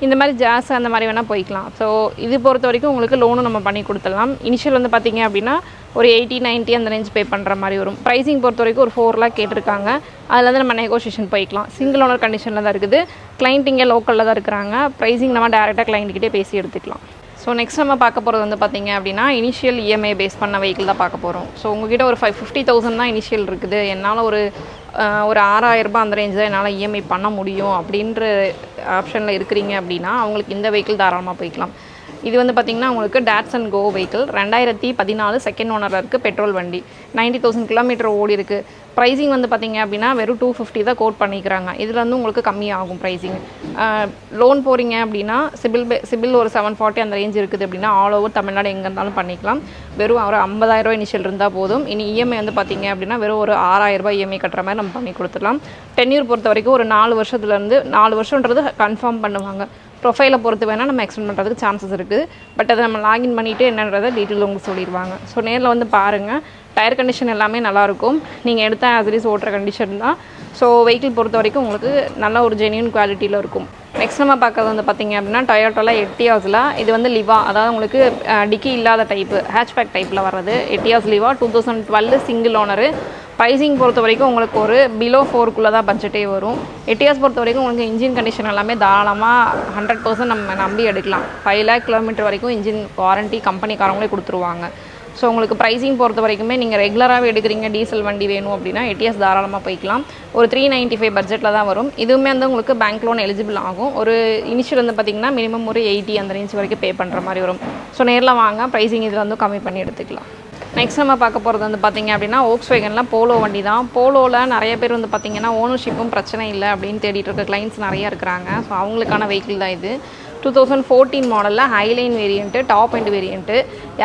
இந்த மாதிரி ஜாஸ் அந்த மாதிரி வேணால் போய்க்கலாம். ஸோ இது பொறுத்த வரைக்கும் உங்களுக்கு லோனும் நம்ம பண்ணி கொடுத்துடலாம். இனிஷியல் வந்து பார்த்திங்க அப்படின்னா ஒரு 80-90 அந்த ரேஞ்ச் பே பண்ணுற மாதிரி வரும். ப்ரைஸிங் பொறுத்த வரைக்கும் ஒரு 4 lakh கேட்டிருக்காங்க. அதில் வந்து நம்ம நெகோஷியேஷன் போய்க்கலாம். சிங்கிள் ஓனர் கண்டிஷனில் தான் இருக்குது. கிளைண்ட் இங்கே லோக்கலில் தான் இருக்கிறாங்க. ப்ரைஸிங் நம்ம டேரெக்டாக கிளைண்ட்கிட்டே பேசி எடுத்துக்கலாம். ஸோ நெக்ஸ்ட் நம்ம பார்க்க போகிறது வந்து பார்த்திங்க அப்படின்னா இனிஷியல் EMI பேஸ் பண்ண வெஹிக்கிள் தான் பார்க்க போகிறோம். ஸோ உங்கள்கிட்ட ஒரு 50,000 தான் இனிஷியல் இருக்குது, என்னால் ஒரு 6,000 அந்த ரேஞ்ச் தான் என்னால் EMI பண்ண முடியும் அப்படின்ற ஆப்ஷனில் இருக்கிறீங்க அப்படின்னா அவங்களுக்கு இந்த வெஹிக்கிள் தாராளமாக போய்க்கலாம். இது வந்து பார்த்திங்கன்னா உங்களுக்கு டாட்சன் கோ வெஹிக்கிள் 2014 செகண்ட் ஓனரில் இருக்குது, பெட்ரோல் வண்டி. 90,000 கிலோமீட்டர் ஓடி இருக்குது. ப்ரைஸிங் வந்து பார்த்திங்க அப்படின்னா வெறும் 250 தான் கோட் பண்ணிக்கிறாங்க. இதில் வந்து உங்களுக்கு கம்மியாகும் ப்ரைஸிங். லோன் போகிறீங்க அப்படின்னா சிபில் ஒரு 740 அந்த ரேஞ்ச் இருக்குது அப்படின்னா ஆல் ஓவர் தமிழ்நாடு எங்கே இருந்தாலும் பண்ணிக்கலாம். வெறும் ஒரு 50,000 இனிஷியல் இருந்தால் போதும். இனி இஎம்ஐ வந்து பார்த்திங்க அப்படின்னா வெறும் ஒரு 6,000 இஎம்ஐ கட்டுற மாதிரி நம்ம பண்ணி கொடுத்துடலாம். டென்யூர் பொறுத்த வரைக்கும் ஒரு 4 வருஷத்துலேருந்து 4 வருஷன்றது கன்ஃபார்ம் பண்ணுவாங்க. ப்ரொஃபைலை பொறுத்து வேணால் நம்ம எக்ஸ்டெண்ட் பண்ணுறதுக்கு சான்சஸ் இருக்குது. பட் அதை நம்ம லாகின் பண்ணிவிட்டு என்னன்றதை டீட்டெயில் உங்களுக்கு சொல்லிடுவாங்க. ஸோ நேரில் வந்து பாருங்கள். டயர் கண்டிஷன் எல்லாமே நல்லாயிருக்கும். நீங்கள் எடுத்த ஆசரிஸ் ஓட்டுற கண்டிஷன் தான். ஸோ வெஹிக்கிள் பொறுத்த வரைக்கும் உங்களுக்கு நல்ல ஒரு ஜென்யூன் குவாலிட்டியில் இருக்கும். நெக்ஸ்ட் நம்ம பார்க்குறது வந்து பார்த்திங்க அப்படின்னா டொயோட்டோவில் எட்டியாஸில் இது வந்து லிவா, அதாவது உங்களுக்கு டிக்கி இல்லாத டைப்பு, ஹேட்ச்பேக் டைப்பில் வர்றது எட்டியாஸ் லிவா 2012 சிங்கிள் ஓனரு. ப்ரைஸிங் பொறுத்த வரைக்கும் உங்களுக்கு ஒரு பிலோ 4க்குள்ளே தான் பட்ஜெட்டே வரும். எட்டியாஸ் பொறுத்த வரைக்கும் உங்களுக்கு இன்ஜின் கண்டிஷன் எல்லாமே தாராளமாக 100% நம்ம நம்பி எடுக்கலாம். 5 lakh கிலோமீட்டர் வரைக்கும் இன்ஜின் வாரண்ட்டி கம்பெனிக்காரங்களே கொடுத்துருவாங்க. ஸோ உங்களுக்கு ப்ரைஸிங் பொறுத்த வரைக்குமே நீங்கள் ரெகுலராகவே எடுக்கிறீங்க, டீசல் வண்டி வேணும் அப்படின்னா எட்டியாஸ் தாராளமாக போய்க்கலாம். ஒரு 395 பட்ஜெட்டில் தான் வரும். இதுவுமே வந்து உங்களுக்கு பேங்க் லோன் எலிஜிபிள் ஆகும். ஒரு இனிஷியல் வந்து பார்த்திங்கன்னா மினிமம் ஒரு 80 அந்த ரேஞ்ச் வரைக்கும் பே பண்ணுற மாதிரி வரும். ஸோ நேரில் வாங்க, ப்ரைஸிங் இதில் வந்து கம்மி பண்ணி எடுத்துக்கலாம். நெக்ஸ்ட் நம்ம பார்க்க போகிறது வந்து பார்த்திங்க அப்படின்னா Volkswagenல போலோ வண்டி தான். போலோவில் நிறைய பேர் வந்து பார்த்திங்கன்னா ஓனர்ஷிப்பும் பிரச்சனை இல்லை அப்படின்னு தேடிட்டு இருக்க கிளைண்ட்ஸ் நிறைய இருக்கிறாங்க. ஸோ அவங்களுக்கான வெஹிக்கிள் தான் இது. 2014 மாடலில் highline variant, top end variant,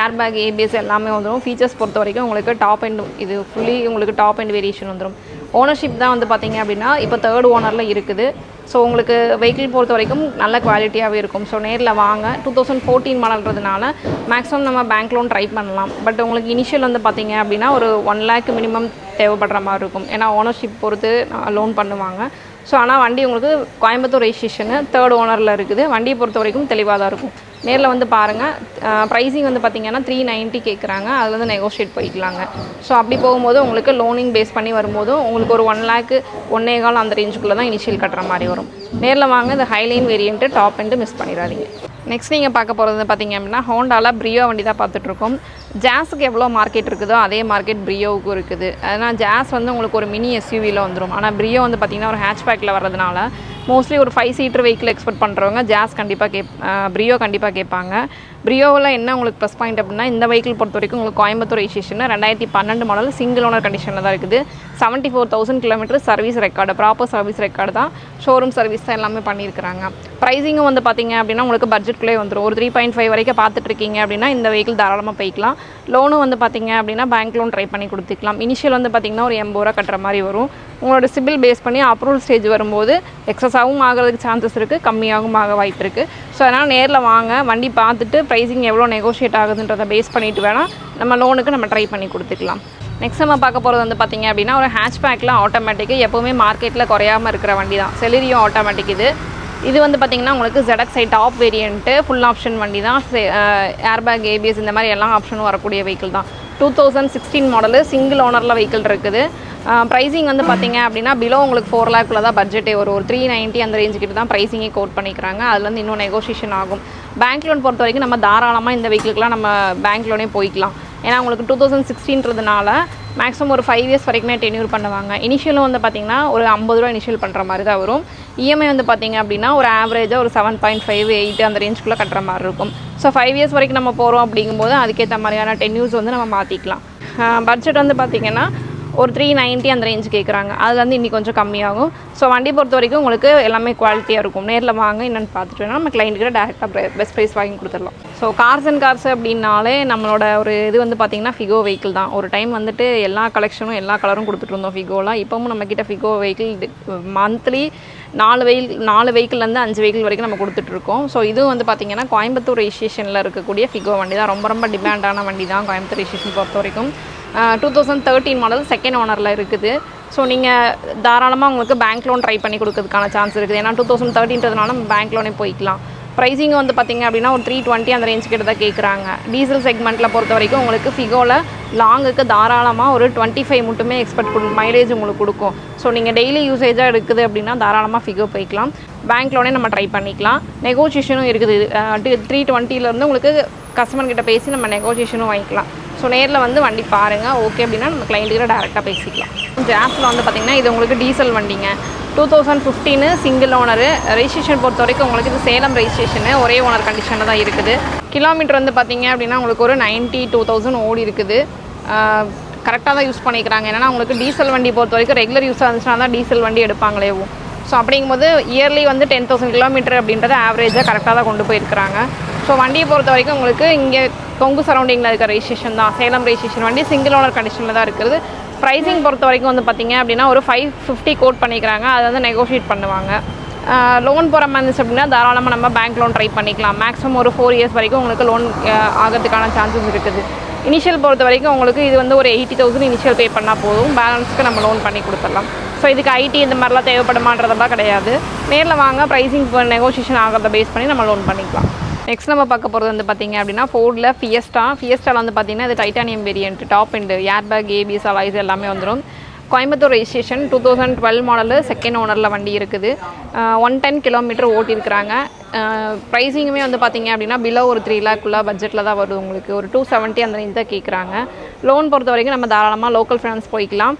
airbag, ABS எல்லாமே வந்துடும். ஃபீச்சர்ஸ் பொறுத்த வரைக்கும் உங்களுக்கு டாப் எண்ட், இது ஃபுல்லி உங்களுக்கு டாப் எண்ட் வேரியேஷன் வந்துடும். ஓனர்ஷிப் தான் வந்து பார்த்திங்க அப்படின்னா இப்போ 3rd ஓனரில் இருக்குது. ஸோ உங்களுக்கு வெஹிக்கிள் பொறுத்த வரைக்கும் நல்ல குவாலிட்டியாகவே இருக்கும். ஸோ நேரில் வாங்க. 2014 மாடல்ன்றதுனால மேக்ஸிமம் நம்ம பேங்க் லோன் ட்ரை பண்ணலாம். பட் உங்களுக்கு இனிஷியல் வந்து பார்த்திங்க அப்படின்னா ஒரு 1 lakh மினிமம் தேவைப்படுற மாதிரி இருக்கும். ஏன்னா ஓனர்ஷிப் பொறுத்து லோன் பண்ணுவாங்க. ஸோ ஆனால் வண்டி உங்களுக்கு கோயம்புத்தூர் ரெஜிஸ்ட்ரேஷனு 3rd ஓனரில் இருக்குது. வண்டியை பொறுத்த வரைக்கும் தெளிவாக தான் இருக்கும். நேரில் வந்து பாருங்கள். ப்ரைஸிங் வந்து பார்த்திங்கன்னா 390 கேட்குறாங்க. அதில் வந்து நெகோஷியேட் போய்க்கலாங்க. ஸோ அப்படி போகும்போது உங்களுக்கு லோனிங் பேஸ் பண்ணி வரும்போது உங்களுக்கு ஒரு 1 lakh 1.25 அந்த ரேஞ்சுக்குள்ளே தான் இனிஷியல் கட்டுற மாதிரி வரும். நேரில் வாங்க. இந்த highline variant top end miss பண்ணிடாதீங்க. நெக்ஸ்ட் நீங்கள் பார்க்க போகிறது பார்த்திங்க அப்படின்னா ஹோண்டாவில் பிரியோ வண்டி தான் பார்த்துட்ருக்கோம். ஜாஸுக்கு எவ்வளோ மார்க்கெட் இருக்குதோ அதே மார்க்கெட் பிரியோவுக்கும் இருக்குது. அதனால் ஜாஸ் வந்து உங்களுக்கு ஒரு மினி எஸ்யூவியில் வந்துடும். ஆனால் பிரியோ வந்து பார்த்திங்கன்னா ஒரு ஹேட்ச்பேக்கில் வர்றதுனால மோஸ்ட்லி ஒரு 5 seater வெஹிக்கிள் எக்ஸ்பெக்ட் பண்ணுறவங்க ஜாஸ் கண்டிப்பாக பிரியோ கண்டிப்பாக கேட்பாங்க. பிரியோவில் என்ன உங்களுக்கு ப்ளஸ் பாயிண்ட் அப்படின்னா இந்த வெஹிக்கிள் பொறுத்த வரைக்கும் உங்களுக்கு Coimbatore registration 2012 model single owner கண்டிஷனில் தான் இருக்குது. 74,000 kilometre service record, proper service record தான். ஷோரூம் சர்வீஸ் தான் எல்லாமே பண்ணியிருக்கிறாங்க. ப்ரைஸிங்கும் வந்து பார்த்திங்க அப்படின்னா உங்களுக்கு பட்ஜெட்குள்ளே வந்துடும். ஒரு 3.5 வரைக்கும் பார்த்துட்ருக்கீங்க அப்படின்னா இந்த வெஹிக்கிள் தாராளமாக போய்க்கலாம். லோனும் வந்து பார்த்திங்க அப்படின்னா பேங்க் லோன் ட்ரை பண்ணி கொடுத்துக்கலாம். இனிஷியல் வந்து பார்த்திங்கன்னா ஒரு 80 ரூபா கட்டுற மாதிரி வரும். உங்களோட சிபில் பேஸ் பண்ணி அப்ரூவல் ஸ்டேஜ் வரும்போது எக்ஸஸாகவும் ஆகிறதுக்கு சான்சஸ் இருக்குது, கம்மியாகவும் ஆக வாய்ப்பு இருக்குது. ஸோ அதனால் நேரில் வாங்க, வண்டி பார்த்துட்டு ப்ரைஸிங் எவ்வளோ நெகோஷியேட் ஆகுதுன்றதை பேஸ் பண்ணிவிட்டு வேணால் நம்ம லோனுக்கு நம்ம ட்ரை பண்ணி கொடுத்துக்கலாம். நெக்ஸ்ட் நம்ம பார்க்க போகிறது வந்து பார்த்திங்க அப்படின்னா ஒரு ஹேட்ச்பேக்கில் ஆட்டோமேட்டிக்கு எப்போவுமே மார்க்கெட்டில் குறையாமல் இருக்கிற வண்டி தான். செலிரியோ ஆட்டோமேட்டிக் இது வந்து பார்த்திங்கன்னா உங்களுக்கு ZXi top variant full option வண்டி தான். ஏர்பேக், ஏபிஎஸ் இந்த மாதிரி எல்லா ஆப்ஷனும் வரக்கூடிய வெஹிக்கிள் தான். 2016 மாடலு சிங்கிள் ஓனரில் வெஹிக்கிள் இருக்குது. ப்ரைஸிங் வந்து பார்த்திங்க அப்படின்னா பிலோ உங்களுக்கு 4 lakh தான் பட்ஜெட்டே வரும். ஒரு 390 அந்த ரேஞ்சுக்கிட்ட தான் ப்ரைஸிங்கே கோட் பண்ணிக்கிறாங்க. அதில் வந்து இன்னும் நெகோஷியேஷன் ஆகும். பேங்க் லோன் பொறுத்த வரைக்கும் நம்ம தாராளமாக இந்த வெஹிக்கிளுக்குலாம் நம்ம பேங்க் லோனே போய்க்கலாம். ஏன்னா உங்களுக்கு 2016ன்றதுனால மேக்ஸிமம் ஒரு 5 years வரைக்குமே டென்யூர் பண்ணுவாங்க. இனிஷியலும் வந்து பார்த்திங்கன்னா ஒரு 50 ரூபா இனிஷியல் பண்ணுற மாதிரி தான் வரும். இஎம்ஐ வந்து பார்த்திங்க அப்படின்னா ஒரு ஆவரேஜாக ஒரு 7.5 8 அந்த ரேஞ்சுக்குள்ளே கட்டுற மாதிரி இருக்கும். ஸோ 5 years வரைக்கும் நம்ம போகிறோம் அப்படிங்கும்போது அதுக்கேற்ற மாதிரியான டென்யூர்ஸ் வந்து நம்ம மாற்றிக்கலாம். பட்ஜெட் வந்து பார்த்திங்கன்னா ஒரு 390 அந்த ரேஞ்சு கேட்குறாங்க. அது வந்து இன்னி கொஞ்சம் கம்மியாகும். ஸோ வண்டி பொறுத்த வரைக்கும் உங்களுக்கு எல்லாமே குவாலிட்டியாக இருக்கும். நேரில் வாங்க, என்னென்னு பார்த்துட்டு வேணால் நம்ம கிளைண்ட்டுக்கிட்ட டேரெக்டாக பெஸ்ட் ப்ரைஸ் வாங்கி கொடுத்துடலாம். ஸோ கார்ஸ் அண்ட் கார்ஸ் அப்படின்னாலே நம்மளோட ஒரு இது வந்து பார்த்திங்கன்னா ஃபிகோ வெஹிக்கிள் தான். ஒரு டைம் வந்துட்டு எல்லா கலெக்ஷனும் எல்லா கலரும் கொடுத்துட்டு இருந்தோம் ஃபிகோலாம். இப்போவும் நம்மக்கிட்ட ஃபிகோ வெஹிக்கிள் மந்த்லி 4 வெஹிக்கிள்லேருந்து 5 வெஹிக்கிள் வரைக்கும் நம்ம கொடுத்துட்ருக்கோம். ஸோ இதுவும் வந்து பார்த்திங்கன்னா கோயம்புத்தூர் ரெஜிஸ்ட்ரேஷனில் இருக்கக்கூடிய ஃபிகோ வண்டி தான். ரொம்ப டிமாண்டான வண்டி தான் கோயம்புத்தூர் ரெஜிஸ்ட்ரேஷன் பொறுத்த வரைக்கும். 2013 மாடல் செகண்ட் ஓனரில் இருக்குது. ஸோ நீங்கள் தாராளமாக உங்களுக்கு பேங்க் லோன் ட்ரை பண்ணி கொடுக்கறதுக்கான சான்ஸ் இருக்குது. ஏன்னா 2013ன்றதுனால நம்ம பேங்க் லோனே போய்க்கலாம். ப்ரைஸிங் வந்து பார்த்திங்க அப்படின்னா ஒரு 320 அந்த ரேஞ்ச் கிட்ட தான் கேட்குறாங்க. டீசல் செக்மெண்ட்டில் பொறுத்த வரைக்கும் உங்களுக்கு ஃபிகோவில் லாங்குக்கு தாராளமாக ஒரு 25 மட்டுமே எக்ஸ்பெக்ட் மைலேஜ் உங்களுக்கு கொடுக்கும். ஸோ நீங்கள் டெய்லி யூசேஜாக இருக்குது அப்படின்னா தாராளமாக ஃபிகோ போய்க்கலாம். பேங்க் லோனே நம்ம ட்ரை பண்ணிக்கலாம். நெகோசியேஷனும் இருக்குது. 320 உங்களுக்கு கஸ்டமர்கிட்ட பேசி நம்ம நெகோசியேஷனும் வாங்கிக்கலாம். ஸோ நேரில் வந்து வண்டி பாருங்கள். ஓகே அப்படின்னா நம்ம கிளைண்ட்டுக்கிட்ட டேரெக்டாக பேசிக்கலாம். ஜாஸில் வந்து பார்த்திங்கன்னா இது உங்களுக்கு டீசல் வண்டிங்க. 2015 சிங்கிள் ஓனரு. ரெஜிஸ்ட்ரேஷன் பொறுத்த வரைக்கும் உங்களுக்கு இது சேலம் ரெஜிஸ்ட்ரேஷனு, ஒரே ஓனர் கண்டிஷனில் தான் இருக்குது. கிலோமீட்டர் வந்து பார்த்தீங்க அப்படின்னா உங்களுக்கு ஒரு 92,000 ஓடி இருக்குது. கரெக்டாக தான் யூஸ் பண்ணிக்கிறாங்க. ஏன்னா உங்களுக்கு டீசல் வண்டி பொறுத்த வரைக்கும் ரெகுலர் யூஸாக இருந்துச்சுன்னா தான் டீசல் வண்டி எடுப்பாங்களேவும். ஸோ அப்படிங்கும்போது இயர்லி வந்து 10,000 கிலோமீட்டர் அப்படின்றத ஆவரேஜாக கரெக்டாக தான் கொண்டு போயிருக்கிறாங்க. ஸோ வண்டியை பொறுத்த வரைக்கும் உங்களுக்கு இங்கே கொங்கு சரௌண்டிங்கில் இருக்க ரெஜிஸ்ட்ரேஷன் தான், சேலம் ரெஜிஸ்ட்ரேஷன் வண்டி சிங்கிள் ஓனர் கண்டிஷனில் தான் இருக்குது. ப்ரைஸிங் பொறுத்த வரைக்கும் வந்து பார்த்திங்க அப்படின்னா ஒரு 550 கோட் பண்ணிக்கிறாங்க. அதை வந்து நெகோஷியேட் பண்ணுவாங்க. லோன் போகிற மாதிரி இருந்துச்சு அப்படின்னா தாராளமாக நம்ம பேங்க் லோன் ட்ரை பண்ணிக்கலாம். மேக்ஸிமம் ஒரு 4 இயர்ஸ் வரைக்கும் உங்களுக்கு லோன் ஆகிறதுக்கான சான்சஸ் இருக்குது. இனிஷியல் பொறுத்த வரைக்கும் உங்களுக்கு இது வந்து ஒரு 80,000 இனிஷியல் பே பண்ணால் போதும், பேலன்ஸுக்கு நம்ம லோன் பண்ணி கொடுத்துடலாம். ஸோ இதுக்கு ஐடி இந்த மாதிரிலாம் தேவைப்படுமான்றதெல்லாம் கிடையாது. நேரில் வாங்க, ப்ரைஸிங் நெகோஷியேஷன் ஆகிறத பேஸ் பண்ணி நம்ம லோன் பண்ணிக்கலாம். நெக்ஸ்ட் நம்ம பார்க்க போகிறது வந்து பார்த்திங்க அப்படின்னா ஃபோர்டில் ஃபியஸ்டாவில் வந்து பார்த்திங்கன்னா இது டைட்டானியம் வேரியன்ட், டாப் எண்டு, ஏர் பேக், ஏபிஎஸ், அலாய்ஸ் எல்லாமே வந்துடும். கோயம்புத்தூர் ரெஜிஸ்ட்ரேஷன், 2012 மாடலு, செகண்ட் ஓனரில் வண்டி இருக்குது. 110 கிலோமீட்டர் ஓட்டியிருக்கிறாங்க. ப்ரைஸிங்குமே வந்து பார்த்திங்க அப்படின்னா பிலோ ஒரு 3 லேக்குள்ளே பட்ஜெட்டில் தான் வருது. உங்களுக்கு ஒரு 270 அந்த ரேஞ்ச் தான் கேட்குறாங்க. லோன் பொறுத்த வரைக்கும் நம்ம தாராளமாக லோக்கல் ஃபைனான்ஸ் போய்க்கலாம்.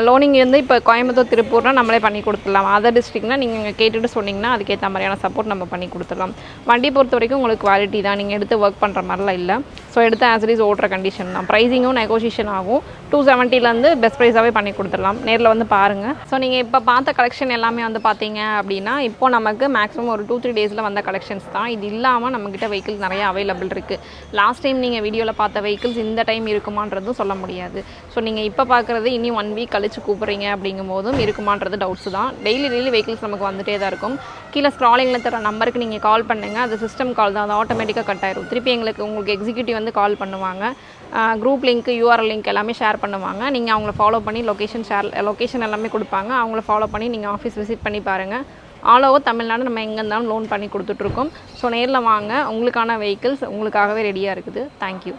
லோனிங் வந்து இப்போ கோயம்புத்தூர், திருப்பூர்னா நம்மளே பண்ணி கொடுத்துடலாம். அதர் டிஸ்ட்ரிக்ட்னா நீங்கள் இங்கே கேட்டுட்டு சொன்னிங்கன்னா அதுக்கேற்ற மாதிரியான சப்போர்ட் நம்ம பண்ணி கொடுத்துடலாம். வண்டி பொறுத்த வரைக்கும் உங்களுக்கு குவாலிட்டி தான், நீங்கள் எடுத்து ஒர்க் பண்ணுற மாதிரிலாம் இல்லை. ஸோ எடுத்து ஆஸ்இஸ் ஓட்டுற கண்டிஷன் தான். ப்ரைஸிங்கும் நெகோஷியேஷன் ஆகும். 270 பெஸ்ட் ப்ரைஸாகவே பண்ணி கொடுத்துடலாம். நேரில் வந்து பாருங்கள். ஸோ நீங்கள் இப்போ பார்த்த கலெக்ஷன் எல்லாமே வந்து பார்த்தீங்க அப்படின்னா இப்போ நமக்கு மேக்ஸிமம் ஒரு 2-3 டேஸில் வந்த கலெக்ஷன்ஸ் தான். இது இல்லாமல் நம்மக்கிட்ட வெஹிக்கிள்ஸ் நிறைய அவைலபிள் இருக்குது. லாஸ்ட் டைம் நீங்கள் வீடியோவில் பார்த்த வெஹிக்கிள்ஸ் இந்த டைம் இருக்குமான்றதும் சொல்ல முடியாது. ஸோ நீங்கள் இப்போ பார்க்குறது இனி 1 வீக் கழிச்சு கூப்பிட்றீங்க அப்படிங்கும் போதும் இருக்குமான்றது டவுட்ஸ் தான். டெய்லி வெஹிக்கிள்ஸ் நமக்கு வந்துகிட்டே தான் இருக்கும். கீழே ஸ்க்ராலிங்கில் தர நம்பருக்கு நீங்கள் கால் பண்ணுங்கள். அது சிஸ்டம் கால் தான், அது ஆட்டோமேட்டிக்காக கட் ஆயிரும். திருப்பி உங்களுக்கு எக்ஸிக்யூட்டிவ் வந்து கால் பண்ணுவாங்க. குரூப் லிங்க், URL லிங்க் எல்லாமே ஷேர் பண்ணுவாங்க. நீங்கள் அவங்கள ஃபாலோ பண்ணி லொக்கேஷன் எல்லாமே கொடுப்பாங்க. அவங்கள ஃபாலோ பண்ணி நீங்கள் ஆஃபீஸ் விசிட் பண்ணி பாருங்கள். ஆல் ஓவர் தமிழ்நாடு நம்ம எங்கே இருந்தாலும் லோன் பண்ணி கொடுத்துட்ருக்கோம். ஸோ நேரில் வாங்க, உங்களுக்கான வெஹிக்கிள்ஸ் உங்களுக்காகவே ரெடியாக இருக்குது. தேங்க்யூ.